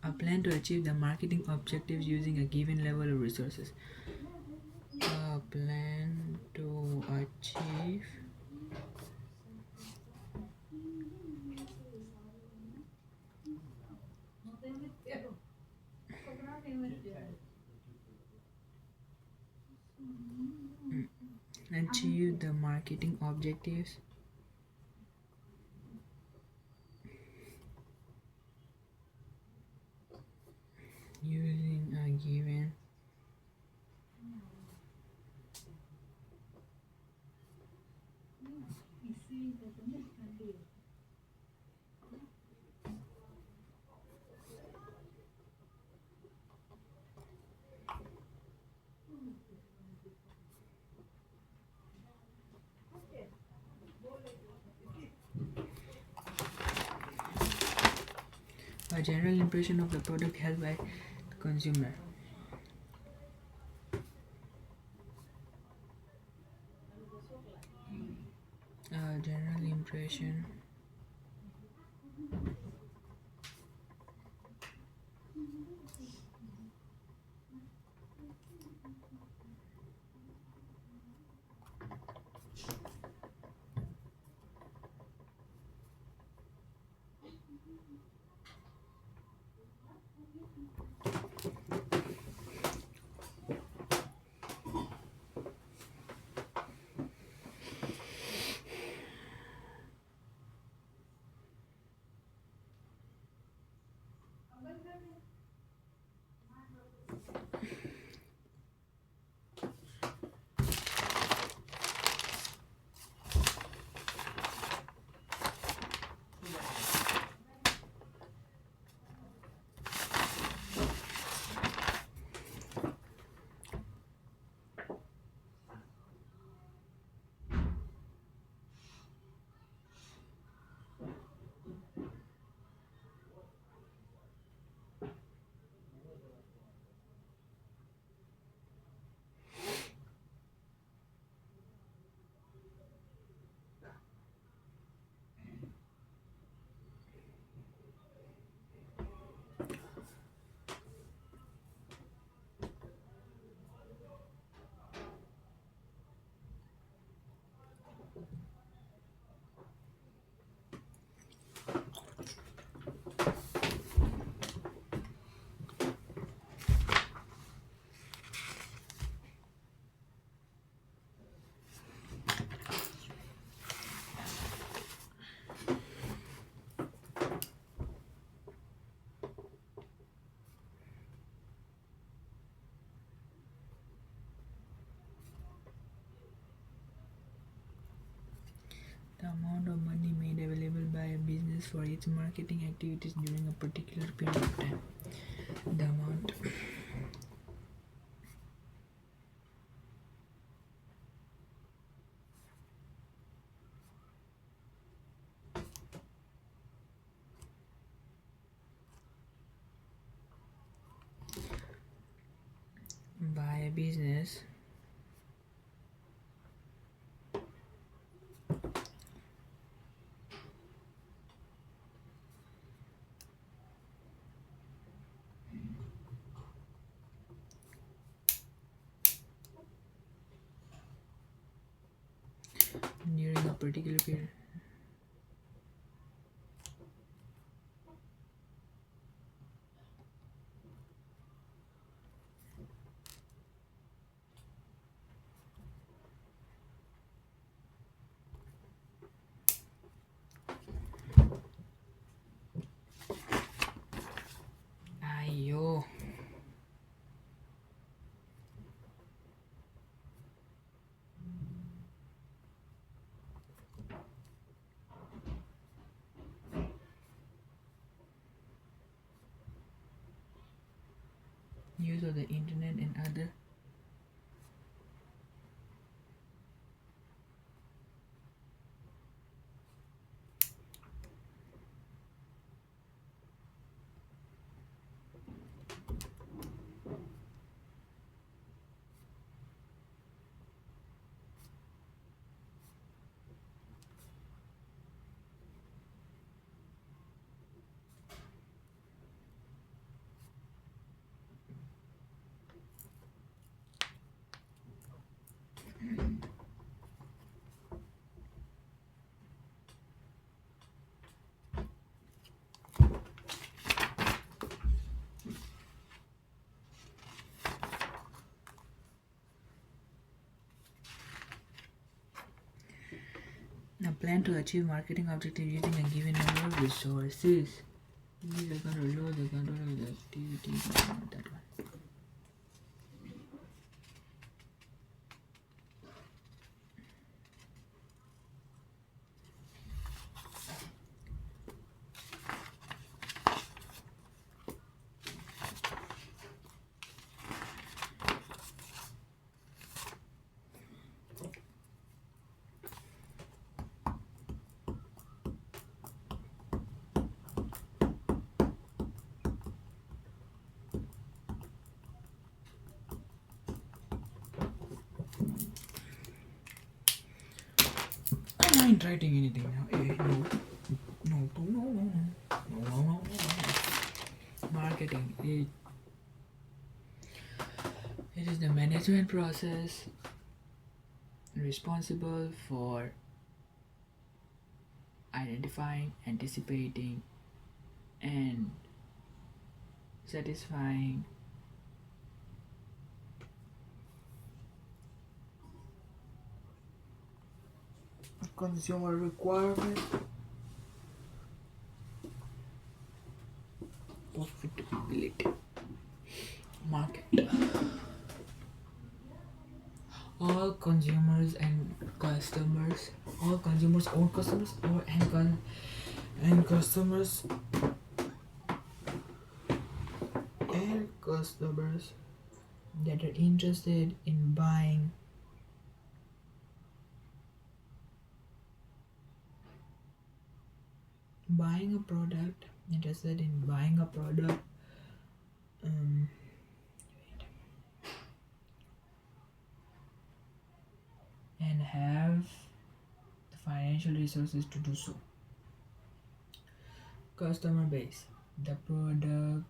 A plan to achieve the marketing objectives using a given level of resources. A plan to achieve achieve the marketing objectives. Using a given a general impression of the product held by the consumer. A general impression the amount of money made available by a business for its marketing activities during a particular period of time. The amount by a business during a particular period. Ayo. Use of the internet and other Plan to achieve marketing objective using a given number of resources. These are control the control of the activity. That one. I ain't writing anything now. No. Marketing. It is the management process responsible for identifying, anticipating, and satisfying consumer requirement, profitability, market. All consumers and customers, all consumers own customers or and customers and customers that are interested in buying a product, um, and have the financial resources to do so. Customer base, the product,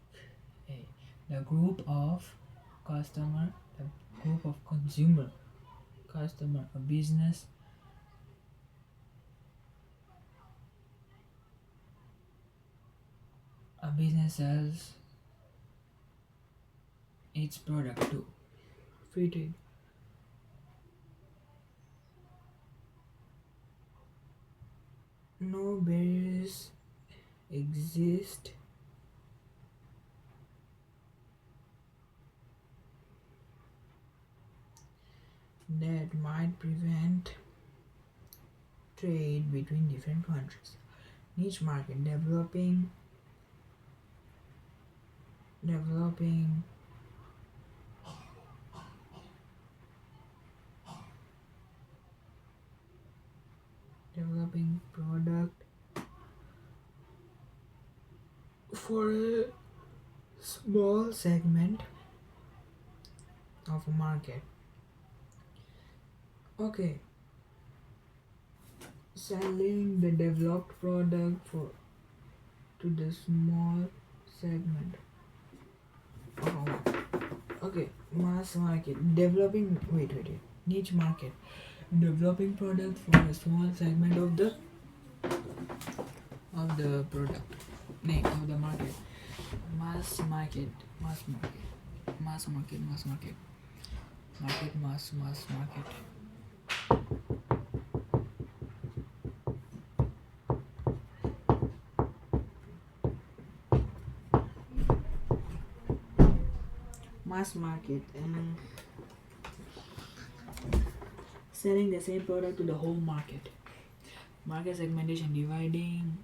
the group of customer, the group of consumer, customer, a business sells its product to. Fitting. No barriers exist that might prevent trade between different countries. Niche market, developing product for a small segment of a market. Okay, selling the developed product to the small segment of a market. Okay, mass market, niche market, developing product for a small segment of the product, of the market. Mass market, mass market, mass market. Mass market, and selling the same product to the whole market. Market segmentation, dividing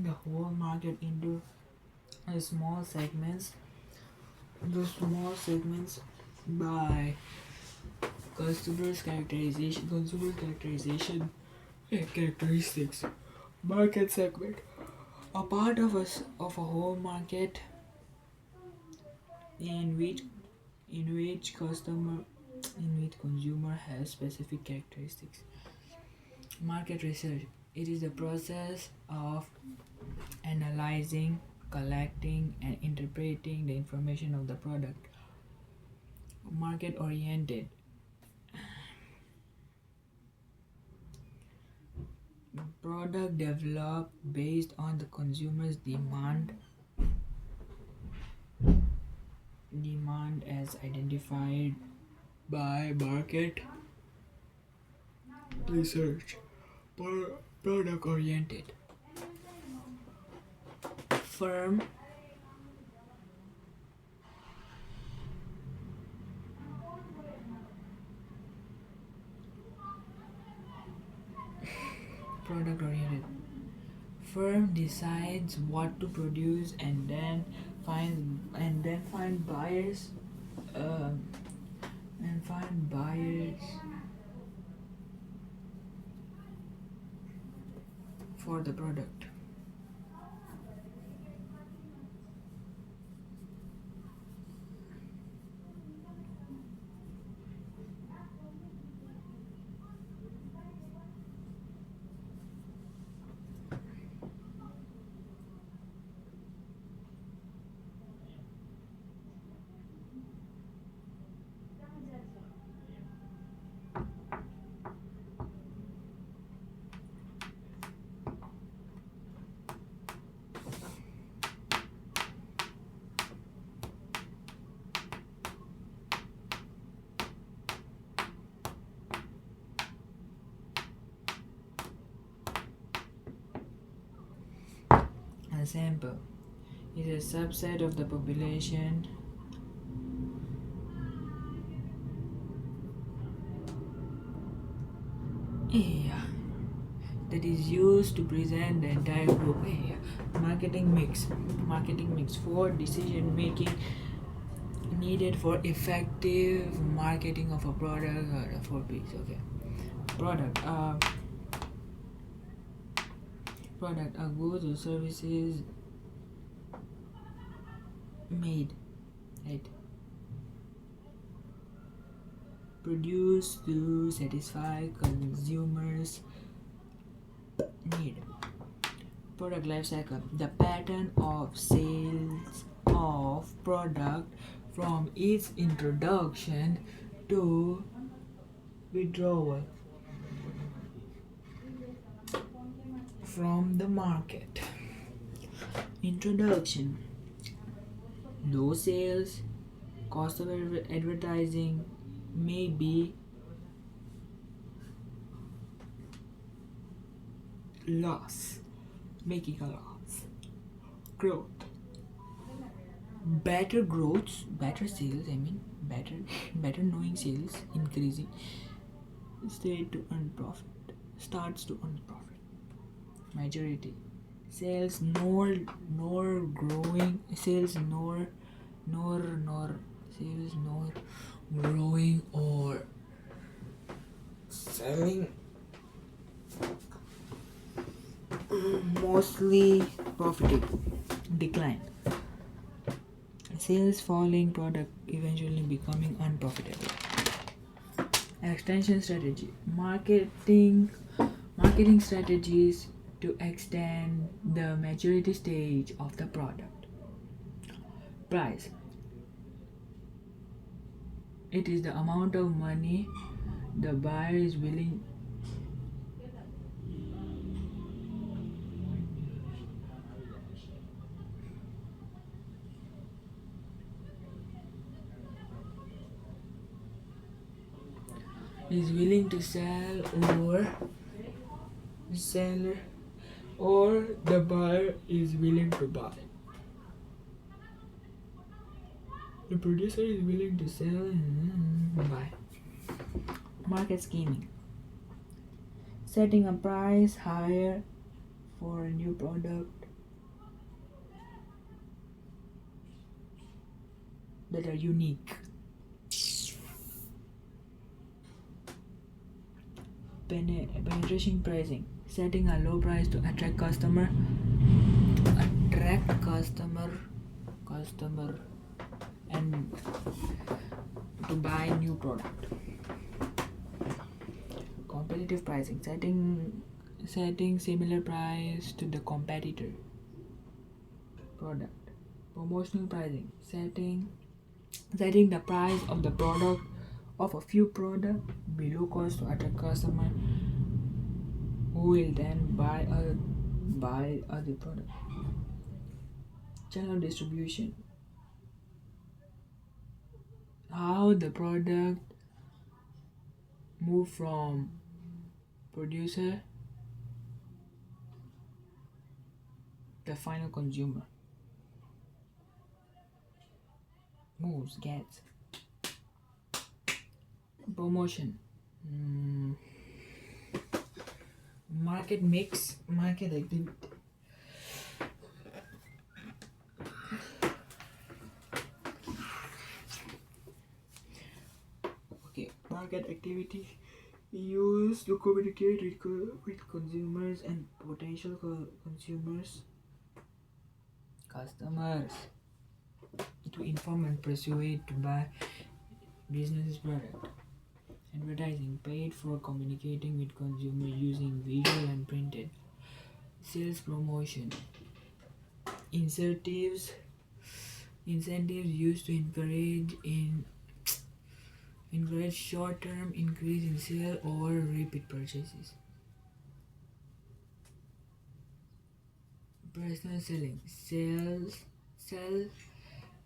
the whole market into small segments. The small segments by consumer characterization and characteristics. Market segment, a part of a whole market in which consumer has specific characteristics. Market research, it is the process of analyzing, collecting, and interpreting the information of the product. Market oriented, product developed based on the consumer's demand as identified by market research. Product oriented firm product oriented firm decides what to produce and then find buyers um, and find buyers for the product. A sample is a subset of the population area that is used to present the entire group area. Marketing mix for decision making needed for effective marketing of a product or a four piece. Okay, product product are goods or services made, right, produced to satisfy consumers need. Product life cycle, the pattern of sales of product from its introduction to withdrawal from the market. Introduction, low sales, cost of advertising may be loss, making a loss. Growth, better sales, better knowing sales, increasing state to earn profit, starts to earn profit. Majority, sales nor growing, sales nor sales nor growing or selling mostly profitable. Decline, sales falling, product eventually becoming unprofitable. Extension strategy, marketing strategies to extend the maturity stage of the product. Price, it is the amount of money the buyer is willing to sell or the buyer is willing to buy. The producer is willing to sell and buy. Market scheming, setting a price higher for a new product that are unique. Penetration pricing, setting a low price to attract customer and to buy new product. Competitive pricing, setting similar price to the competitor product. Promotional pricing, setting the price of the product of a few product below cost to attract customer who will then buy other product. Channel distribution, how the product move from producer to final consumer. Moves, gets. Promotion. Mm, market mix, market activity. Okay, market activity used to communicate with consumers and potential consumers, customers, to inform and persuade to buy business product. Advertising paid for communicating with consumers using visual and printed. Sales promotion. Incentives used to encourage short-term increase in sale or repeat purchases. Personal selling. Sell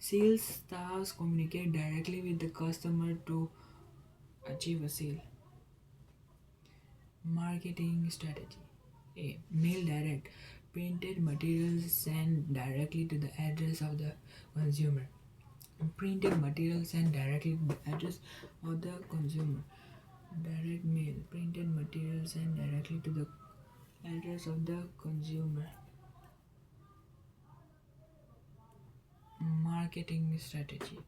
Sales staffs communicate directly with the customer to achieve a sale. Marketing strategy. A. Mail direct. Printed materials sent directly to the address of the consumer. Printed materials sent directly to the address of the consumer. Direct mail. Printed materials sent directly to the address of the consumer. Marketing strategy.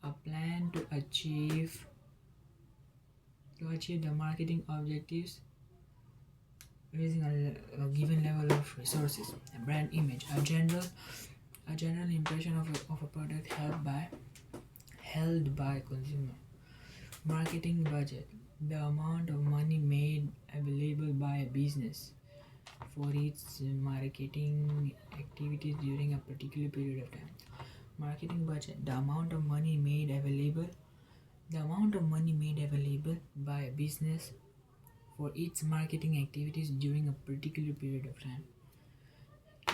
A plan to achieve the marketing objectives using a given level of resources. A brand image. A general impression of a product held by consumer. Marketing budget. The amount of money made available by a business for its marketing activities during a particular period of time. Marketing budget. The amount of money made available by a business for its marketing activities during a particular period of time.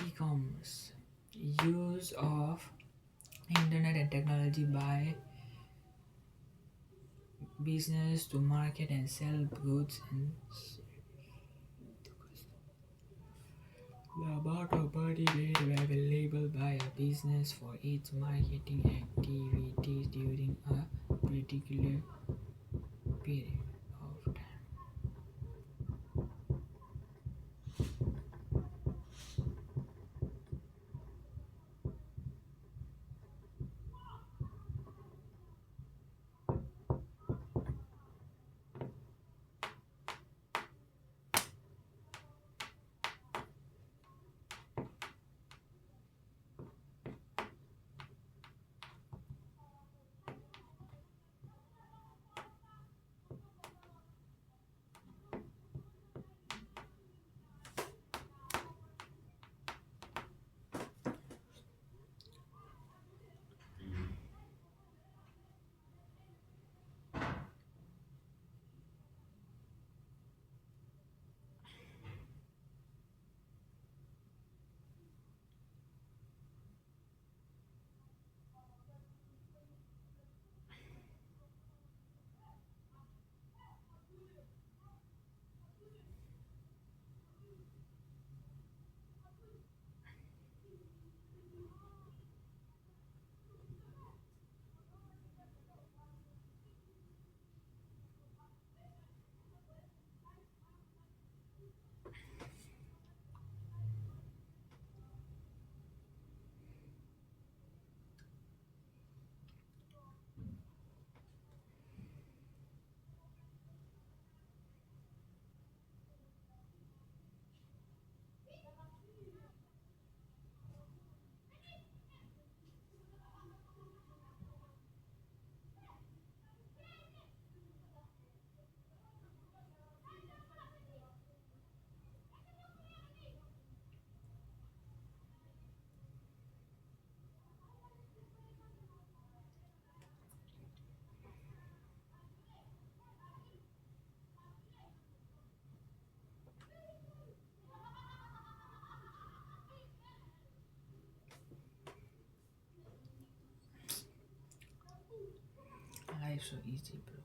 E-commerce. Use of internet and technology by business to market and sell goods and the amount of money made available by a business for its marketing activities during a particular period of time. life so easy, bro.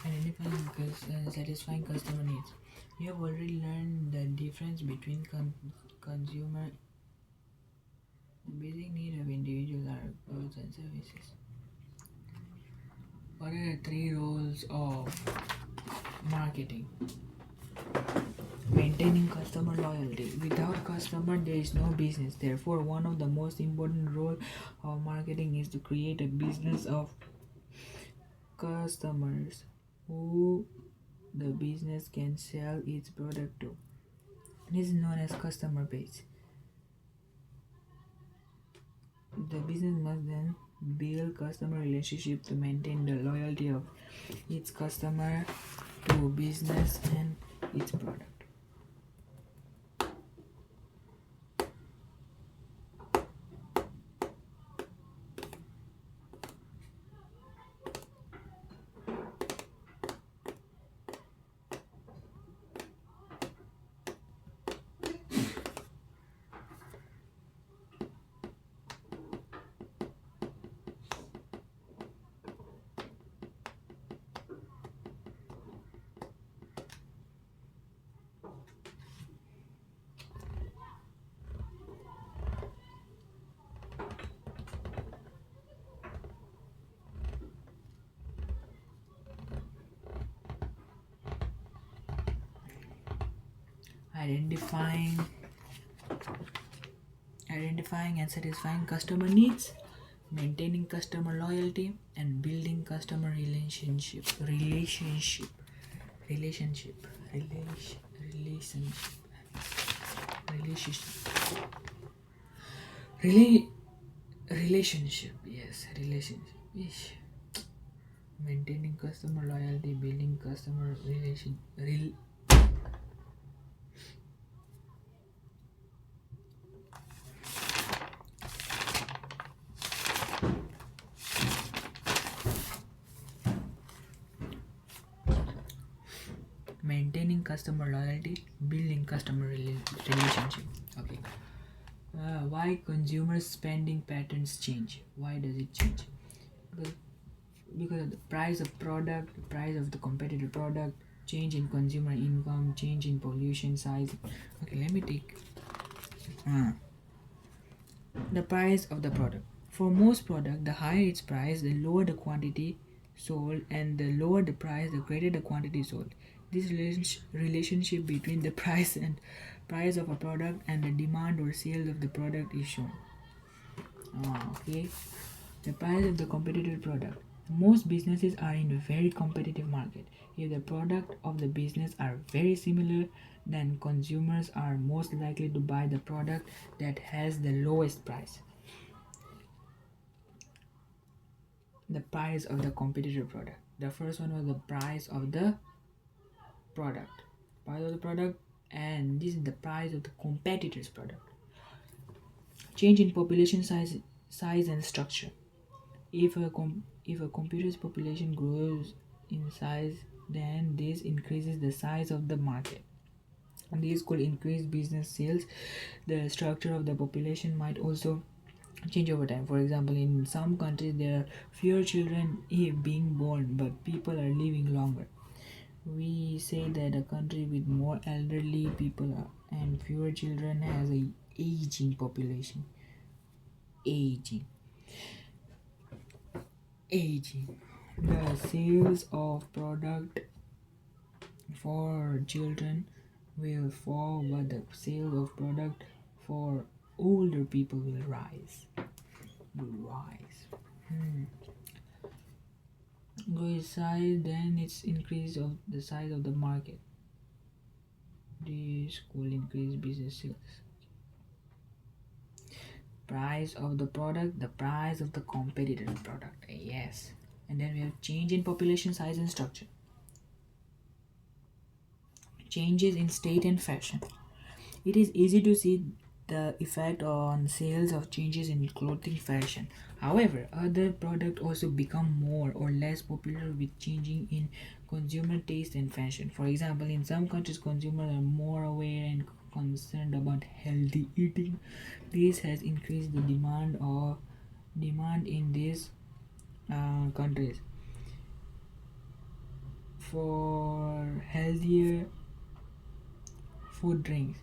Identifying satisfying customer needs. You have already learned the difference between consumer and basic need of individuals are goods and services. What are the three roles of marketing? Maintaining customer loyalty. Without customer, there is no business. Therefore, one of the most important roles of marketing is to create a business of customers who the business can sell its product to. This is known as customer base. The business must then build customer relationship to maintain the loyalty of its customer to business and its product. Identifying and satisfying customer needs, maintaining customer loyalty, and building customer relationship relationship Rela- relationship, yes, relationship. Ish. Maintaining customer loyalty, building customer maintaining customer loyalty, building customer relationship. Okay. Why consumer spending patterns change? Why does it change? Because, because of the price of product, the price of the competitive product, change in consumer income, change in pollution size. Okay, let me take the price of the product. For most product, the higher its price, the lower the quantity sold, and the lower the price, the greater the quantity sold. This relationship between the price of a product and the demand or sales of the product is shown. Okay, the price of the competitive product. Most businesses are in a very competitive market. If the product of the business are very similar, then consumers are most likely to buy the product that has the lowest price. The price of the competitive product. The first one was the price of the product. Price of the product, and this is the price of the competitor's product. Change in population size and structure. If a computer's population grows in size, then this increases the size of the market. And this could increase business sales. The structure of the population might also change over time. For example, in some countries there are fewer children being born, but people are living longer. We say that a country with more elderly people and fewer children has a aging population. Aging, aging. The sales of product for children will fall, but the sale of product for older people will rise. Will rise. Go size, then it's increase of the size of the market. This will increase business sales. Price of the product, the price of the competitor product. Yes. And then we have change in population size and structure. Changes in state and fashion. It is easy to see the effect on sales of changes in clothing fashion. However, other products also become more or less popular with changing in consumer taste and fashion. For example, in some countries, consumers are more aware and concerned about healthy eating. This has increased the demand in these countries for healthier food drinks.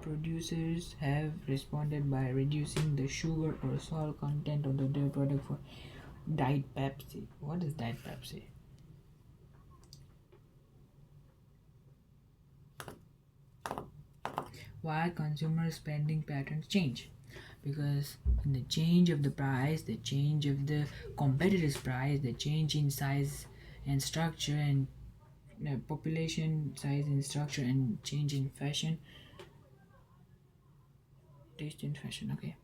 Producers have responded by reducing the sugar or salt content of their product. For Diet Pepsi. What is Diet Pepsi? Why consumer spending patterns change? Because the change of the price, the change of the competitor's price, the change in size and structure, and population size and structure, and change in fashion, taste in fashion. Okay.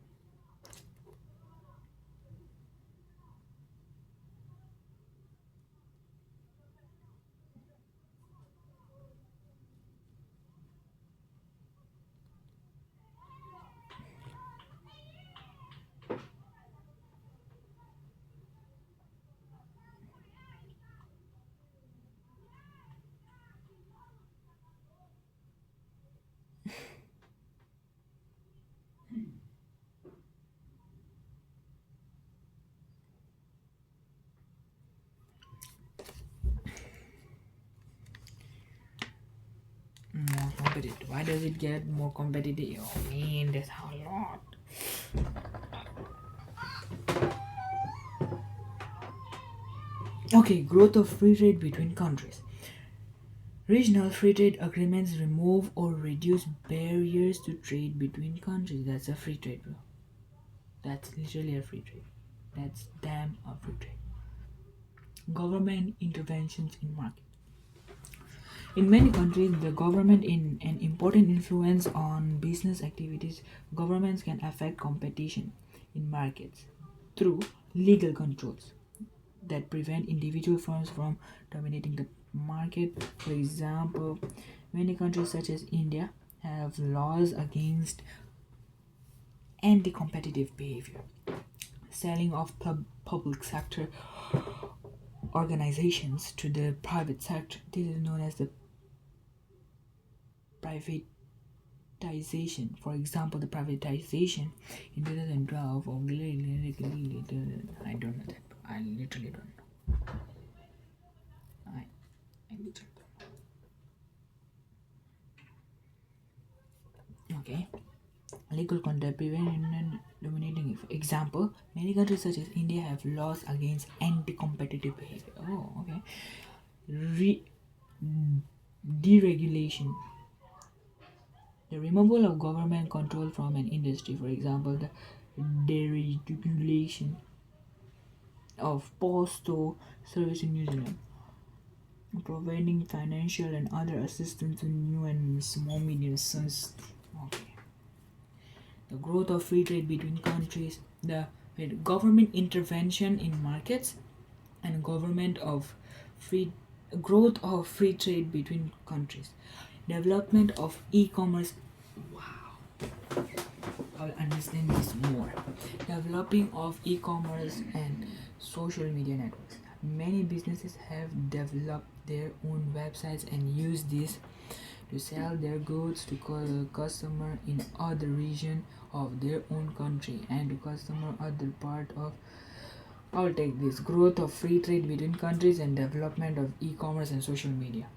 More competitive. Why does it get more competitive? Oh man, that's a lot. Okay, growth of free trade between countries. Regional free trade agreements remove or reduce barriers to trade between countries. That's a free trade, bro. That's literally a free trade. That's damn a free trade. Government interventions in market. In many countries, the government in an important influence on business activities. Governments can affect competition in markets through legal controls that prevent individual firms from dominating the market. For example, many countries such as India have laws against anti-competitive behavior, selling of public sector organizations to the private sector. This is known as the privatization. For example, the privatization in 2012 of I don't know that. I literally don't know. I literally don't know. Okay. Legal conduct prevent dominating. For example, many countries such as India have laws against anti-competitive behavior. Oh, okay. Deregulation. The removal of government control from an industry. For example, the deregulation of postal service in New Zealand, providing financial and other assistance to new and small medium sized. Okay. The growth of free trade between countries, the government intervention in markets, and government of free growth of free trade between countries, development of e-commerce. Wow, I'll understand this more. Developing of e-commerce and social media networks. Many businesses have developed their own websites and use these to sell their goods to customer in other region of their own country and to customer other part of. I'll take this growth of free trade between countries and development of e-commerce and social media.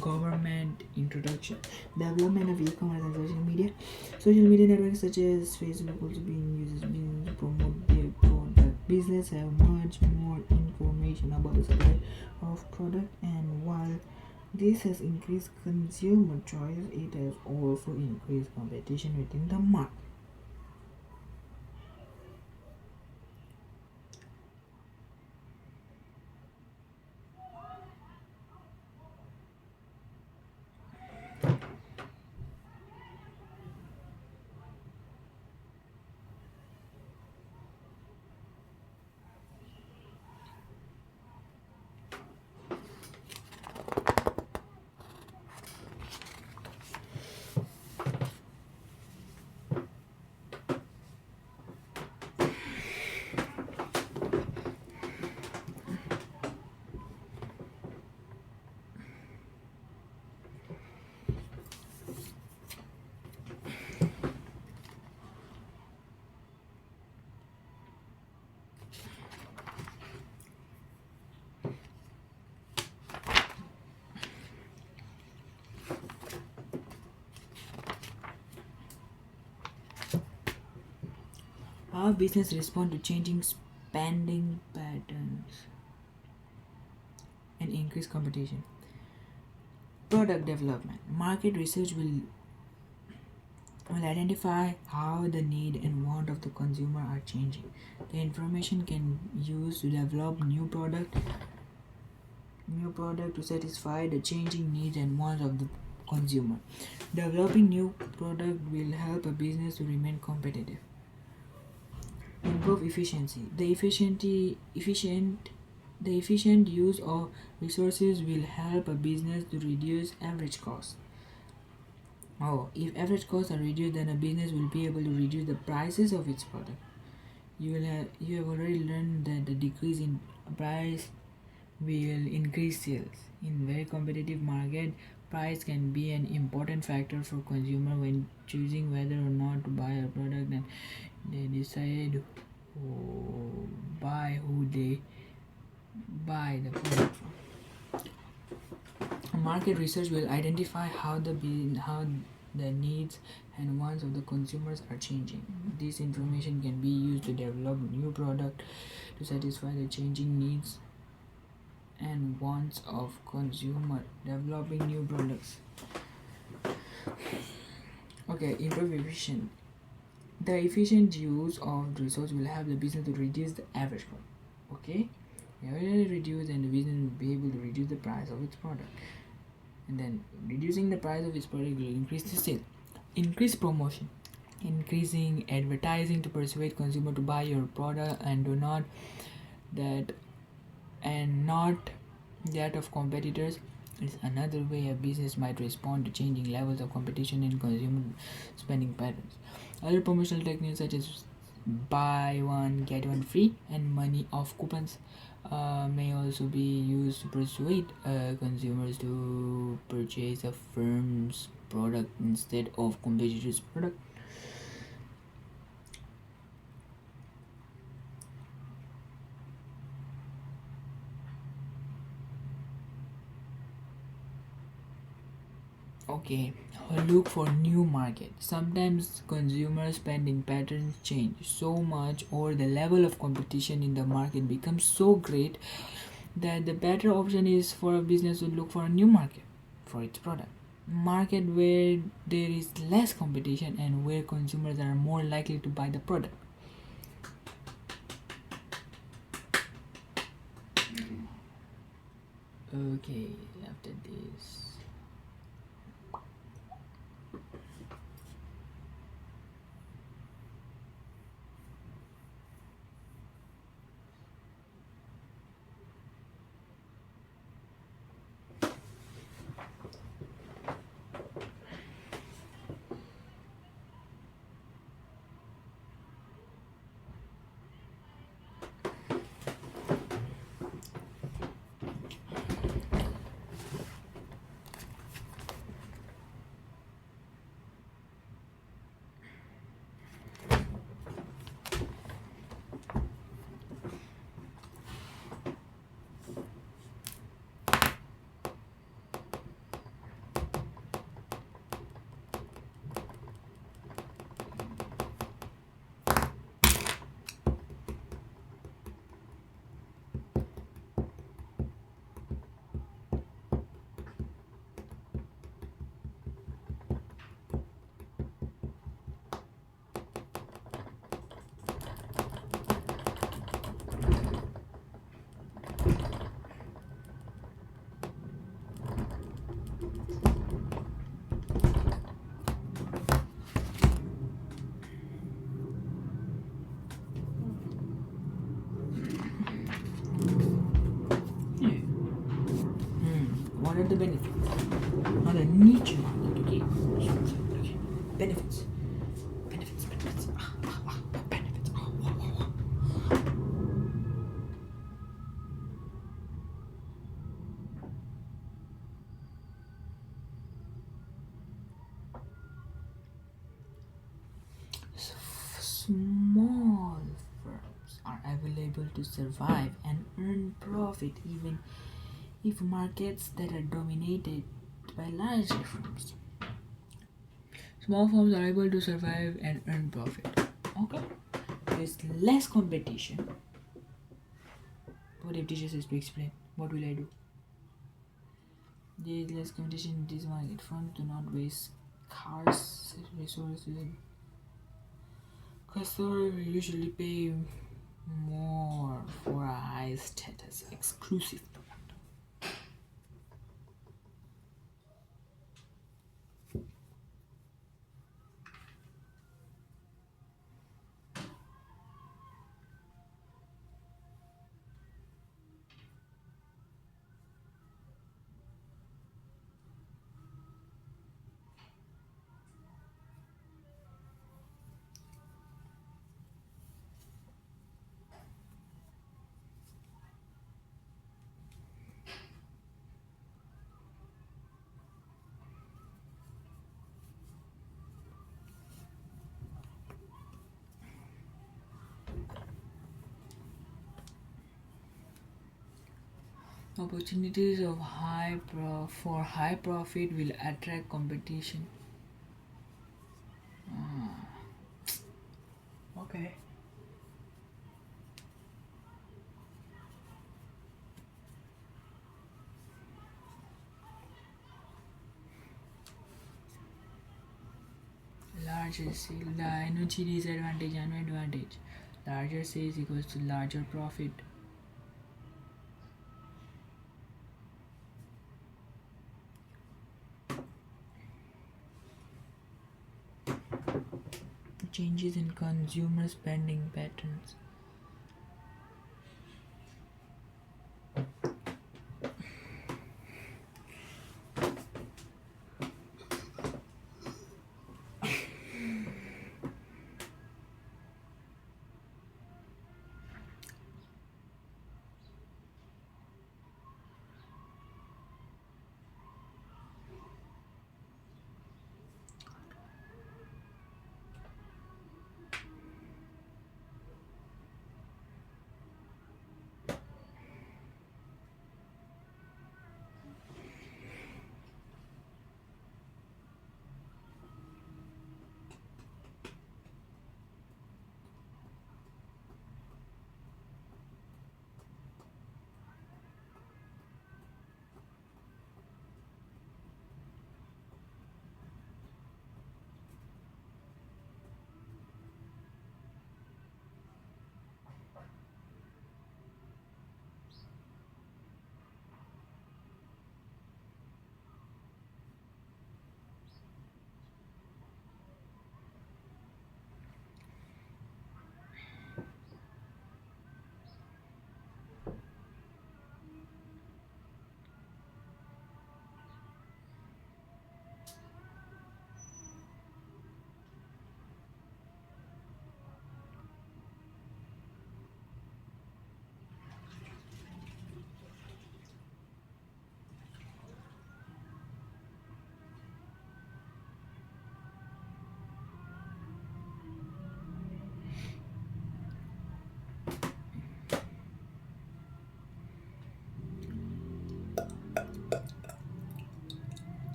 Government introduction, development of e-commerce and social media. Social media networks such as Facebook also being used as business to promote their product. Business have much more information about the supply of product, and while this has increased consumer choice, it has also increased competition within the market. How business respond to changing spending patterns and increased competition. Product development. Market research will identify how the need and want of the consumer are changing. The information can use to develop new product to satisfy the changing needs and wants of the consumer. Developing new product will help a business to remain competitive. Improve efficiency. The efficient use of resources will help a business to reduce average costs. If average costs are reduced, then a business will be able to reduce the prices of its product. You have already learned that the decrease in price will increase sales. In very competitive market, price can be an important factor for consumer when choosing whether or not to buy a product, and they decide who they buy the product from. Market research will identify how the needs and wants of the consumers are changing. This information can be used to develop new product to satisfy the changing needs and wants of consumer. Developing new products. Improve efficient. The efficient use of resource will help the business to reduce the average cost. Reduce, and the business will be able to reduce the price of its product. And then reducing the price of its product will increase the sale. Increase promotion. Increasing advertising to persuade consumer to buy your product and not that of competitors is another way a business might respond to changing levels of competition in consumer spending patterns. Other promotional techniques such as buy one get one free and money off coupons may also be used to persuade consumers to purchase a firm's product instead of competitors' product. Okay, look for new market. Sometimes consumer spending patterns change so much, or the level of competition in the market becomes so great that the better option is for a business to look for a new market for its product. Market where there is less competition and where consumers are more likely to buy the product. Okay, after this. What are the benefits? Not a niche market, okay? Okay. Benefits. Benefits. Benefits. Small firms are available to survive and earn profit even if markets that are dominated by larger firms. Small firms are able to survive and earn profit. Okay. There is less competition. What if teacher says to explain? What will I do? There is less competition in this market. Firms do not waste scarce resources. Customers usually pay more for a high status exclusive product. Opportunities of for high profit will attract competition. Okay. Larger sale, the energy disadvantage and advantage. Larger sales equals to larger profit. Changes in consumer spending patterns.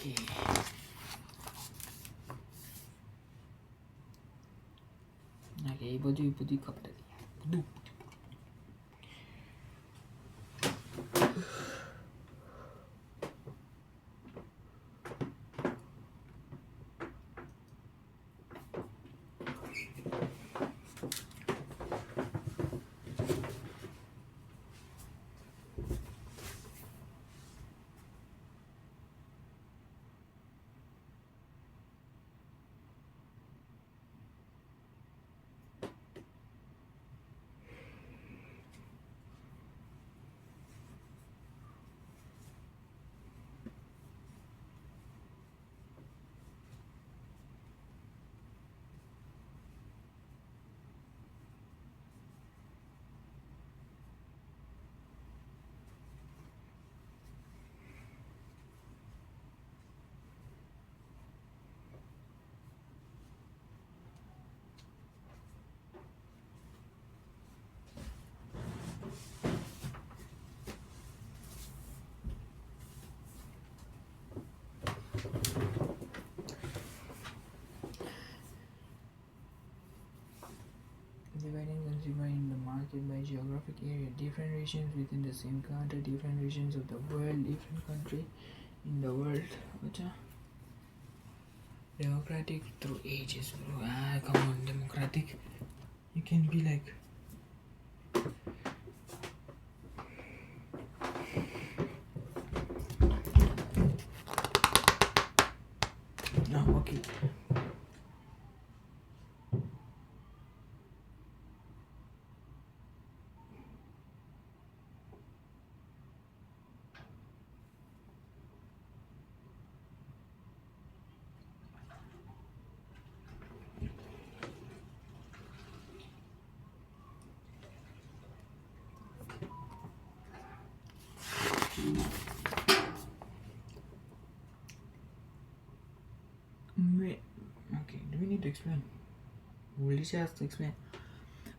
Okay. Okay, budi kapta. Budu. Dividing consumer in the market by geographic area, different regions within the same country, different regions of the world, different country in the world. Acha. Democratic through ages, bro. Come on, democratic. You can be like. No, okay. Okay, do we need to explain? We'll just have to explain.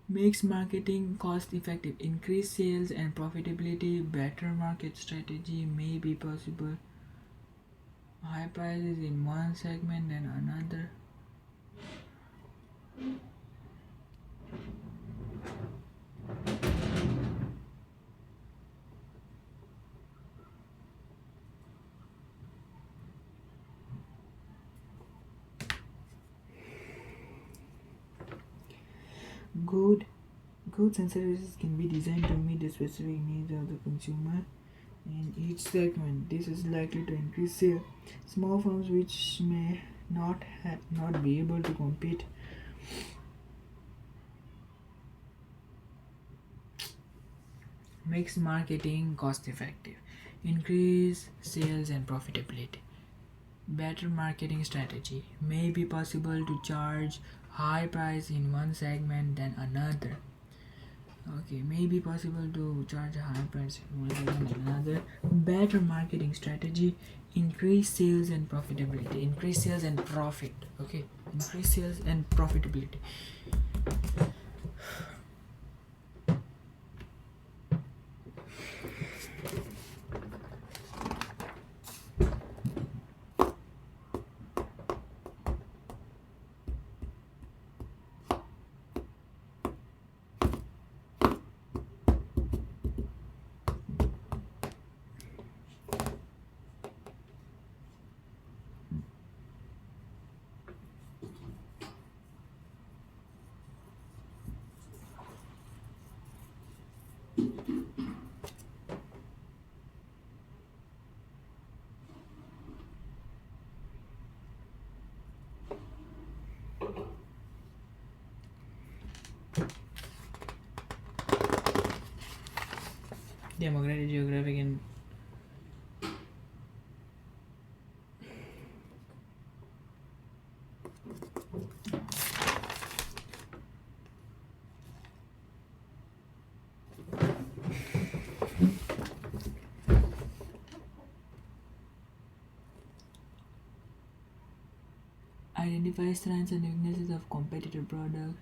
Makes marketing cost effective, increase sales and profitability, better market strategy may be possible. High prices in one segment than another. Goods and services can be designed to meet the specific needs of the consumer in each segment. This is likely to increase sales. Small firms which may not be able to compete makes marketing cost effective, increase sales and profitability. Better marketing strategy may be possible to charge high price in one segment than another. Okay, may be possible to charge a high price in one segment than another. Better marketing strategy, increase sales and profitability. Increase sales and profit. Okay, increase sales and profitability. Demographic, geographic, and identify strengths and weaknesses of competitor product.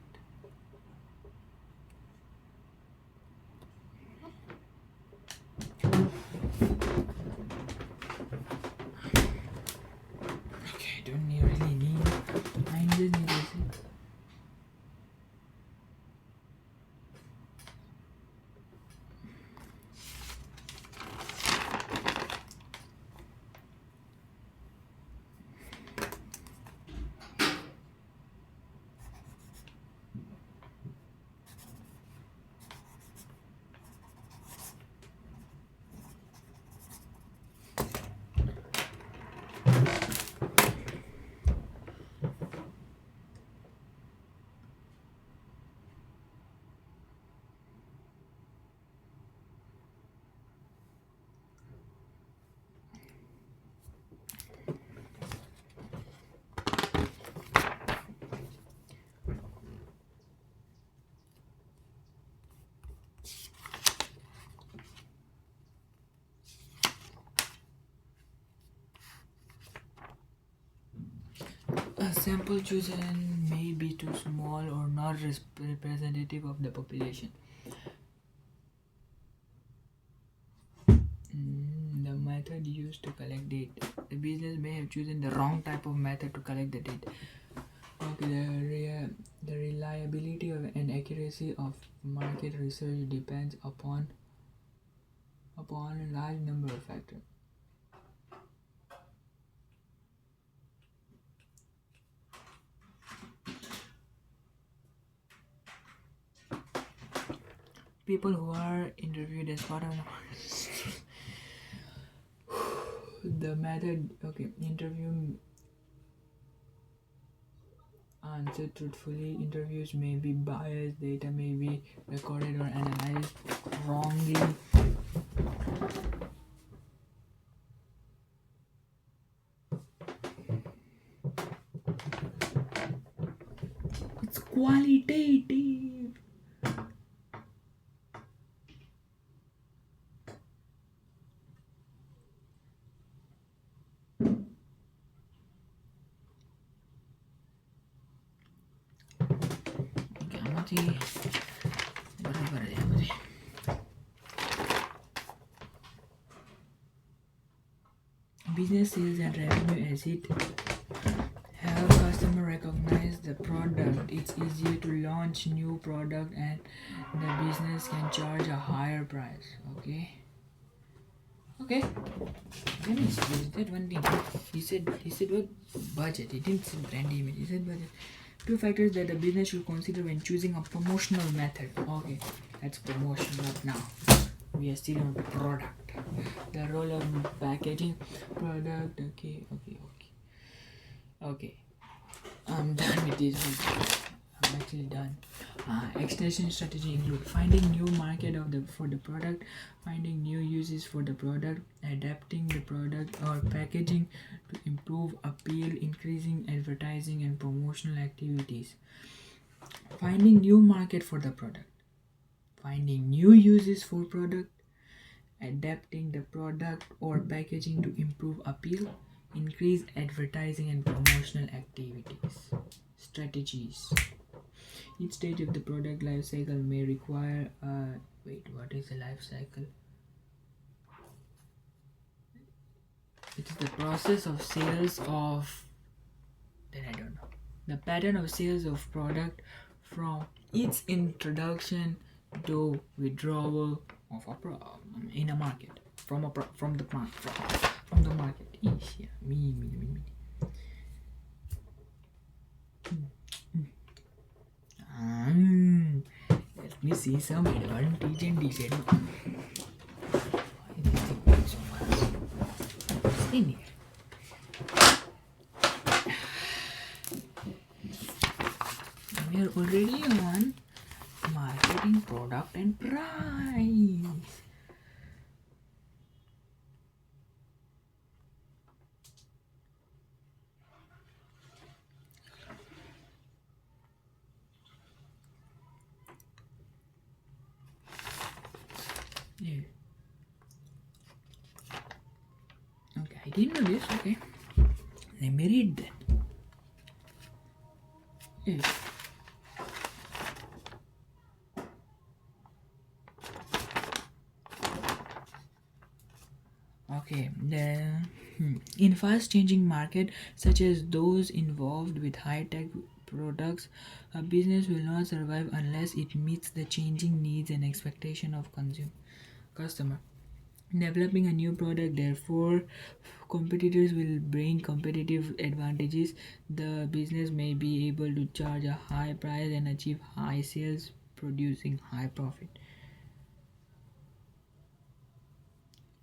A sample chosen may be too small or not representative of the population. The method used to collect data. The business may have chosen the wrong type of method to collect the data. Okay, the reliability and accuracy of market research depends upon a large number of factors. People who are interviewed as part of the method. Okay, interview answered truthfully. Interviews may be biased. Data may be recorded or analyzed wrongly. It's qualitative. बराबर है मुझे. Business sales and revenue as it help customer recognize the product. It's easier to launch new product and the business can charge a higher price. Okay. Let me see that one thing. He said what budget. He didn't say brand image. He said budget. 2 factors that the business should consider when choosing a promotional method. Okay, that's promotion right now. We are still on the product. The role of packaging product. Okay. I'm done with this one. I'm actually done. Extension strategy include finding new market for the product, finding new uses for the product, adapting the product or packaging to improve appeal, increasing advertising and promotional activities, finding new market for the product, finding new uses for product, adapting the product or packaging to improve appeal, increase advertising and promotional activities. Strategies. Each stage of the product life cycle may require what is the life cycle? It is the process of sales of I don't know. The pattern of sales of product from its introduction to withdrawal of in a market from the market. Yeah, me. Let me see some advantage and disadvantage. Why this thing takes so fast? Stay near. We are already on marketing, product and price. Yeah. Okay, I didn't know this. Okay, let me read that. Yeah. Okay, in fast-changing market such as those involved with high-tech products, a business will not survive unless it meets the changing needs and expectation of customer. Developing a new product, therefore, competitors will bring competitive advantages. The business may be able to charge a high price and achieve high sales, producing high profit.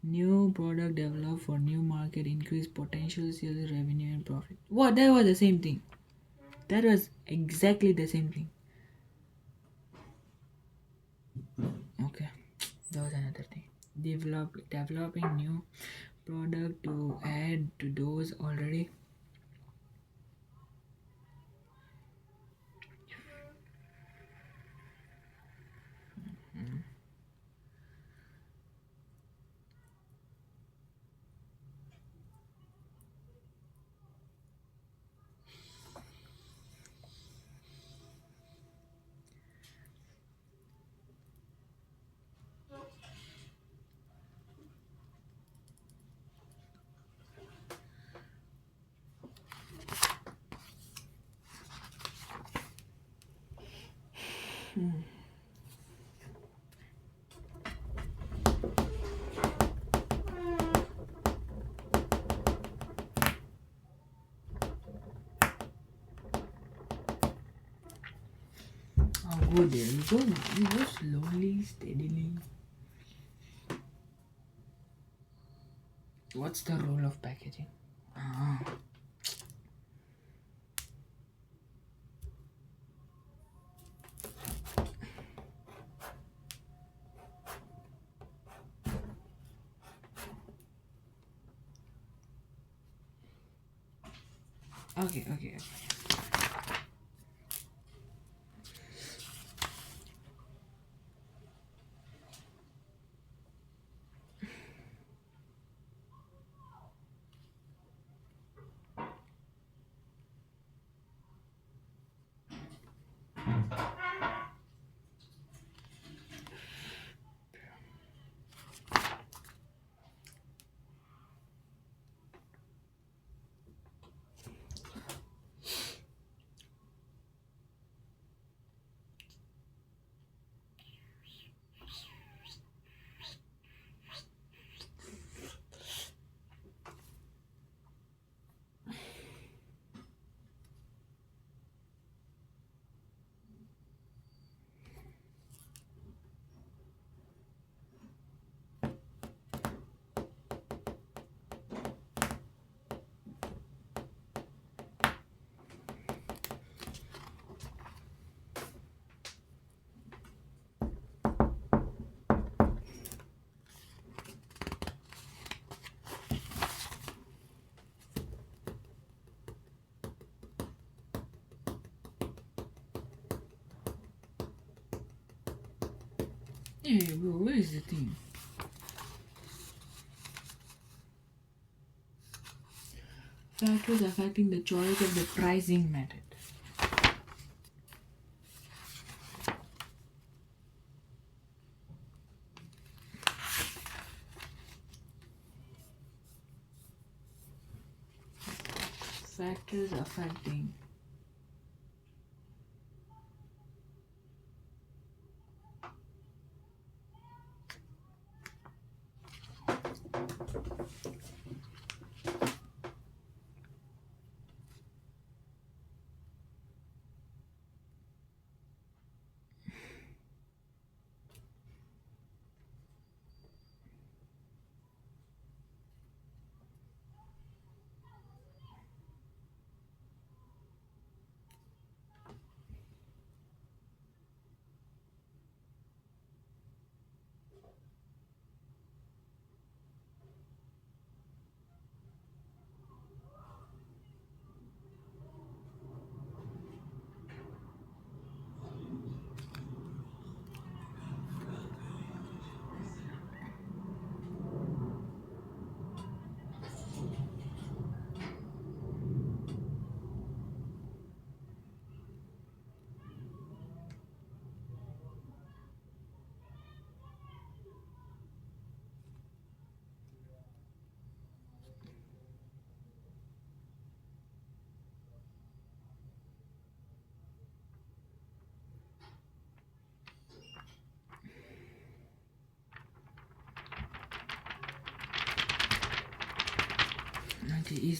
New product developed for new market increase potential sales, revenue and profit. What? That was the same thing. That was exactly the same thing. Okay, that was another thing. Developing new product to add to those already. Oh, go there. You go now. You go slowly, steadily. What's the role of packaging? Ah. Okay. Hey, bro, where is the thing? Factors affecting the choice of the pricing method. Factors affecting okay,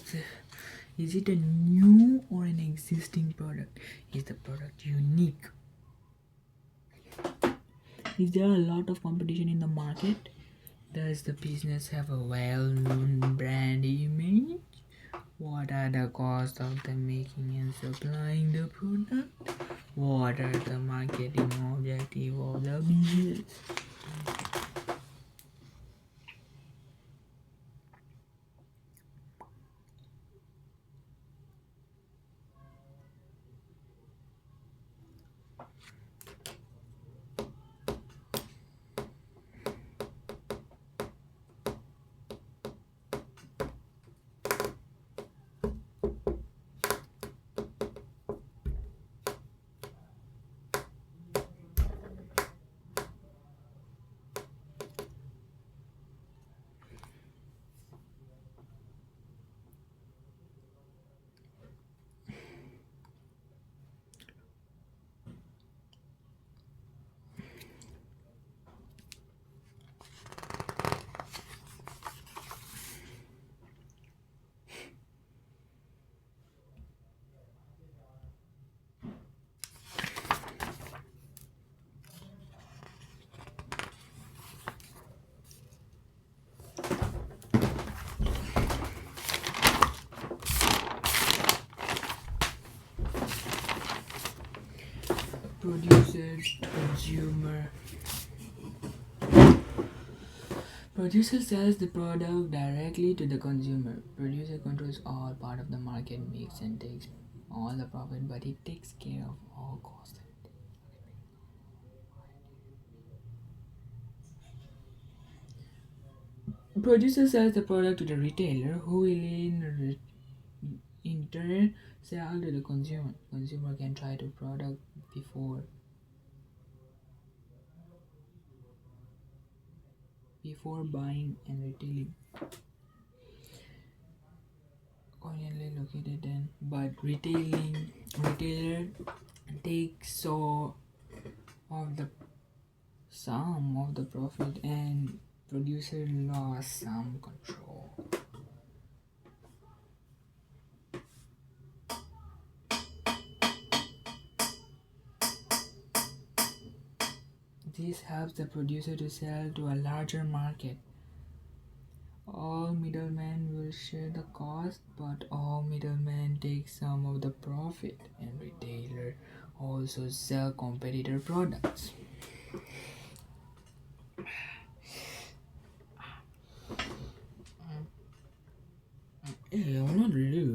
is it a new or an existing product? Is the product unique? Is there a lot of competition in the market? Does the business have a well-known brand image? What are the costs of the making and supplying the product? What are the marketing objectives of the business? Producer sells the product directly to the consumer. Producer controls all part of the market mix and takes all the profit, but he takes care of all costs. Producer sells the product to the retailer, who will in turn sell to the consumer. Consumer can try the product before buying and retailing. Conveniently located then, but retailer takes some of the profit, and producer lost some control. This helps the producer to sell to a larger market. All middlemen will share the cost, but all middlemen take some of the profit, and retailer also sell competitor products. I'm not really.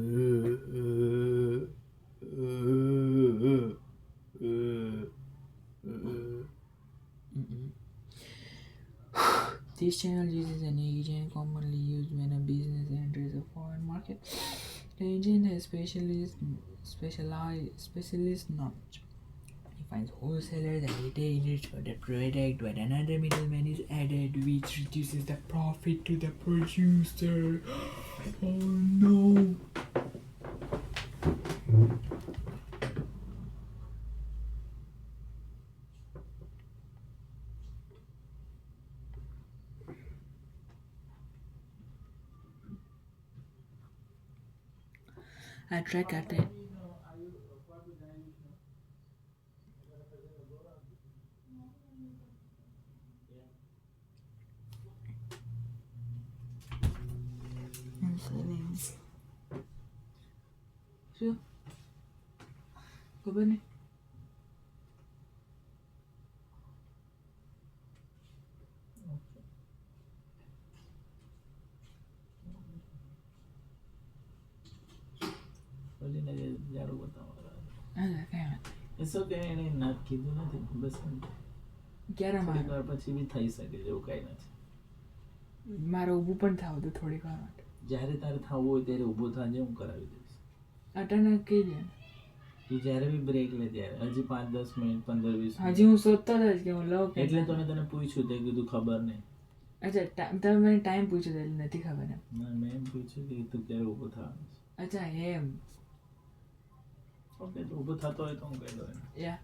This channel uses an agent commonly used when a business enters a foreign market. The agent has specialist knowledge. He finds wholesalers and retailers for the product, but another middleman is added, which reduces the profit to the producer. Oh no! I track at it. I'm selling. Sure. Go back. It's okay, એને ના કીધું નથી બસ ક્યારે થોડીક વાર પછી બી થઈ શકે જેવું કાંઈ નથી. મારે ઊભું પણ થાવ તો થોડીક વાર માટે જ્યારે તારે થવું હોય ત્યારે ઊભો થાજે, હું કરાવી દઈશ. અચાનક કહી દે તું જ્યારે બી બ્રેક લે ત્યારે હજી 5-10 મિનિટ 15-20 હજી હું શોધતો જ કે હું લઉં કે એટલે તો મેં તને પૂછ્યું તે કીધું ખબર નહીં. અચ્છા તમે મને ટાઈમ પૂછ્યો તો એટલે નથી ખબર એમ. ના મેં એમ પૂછ્યું કે તું ક્યારે ઊભો થવાનો છે. અચ્છા એમ. ઓકે તો ઊભો થતો હોય તો હું કહી દઉં. યા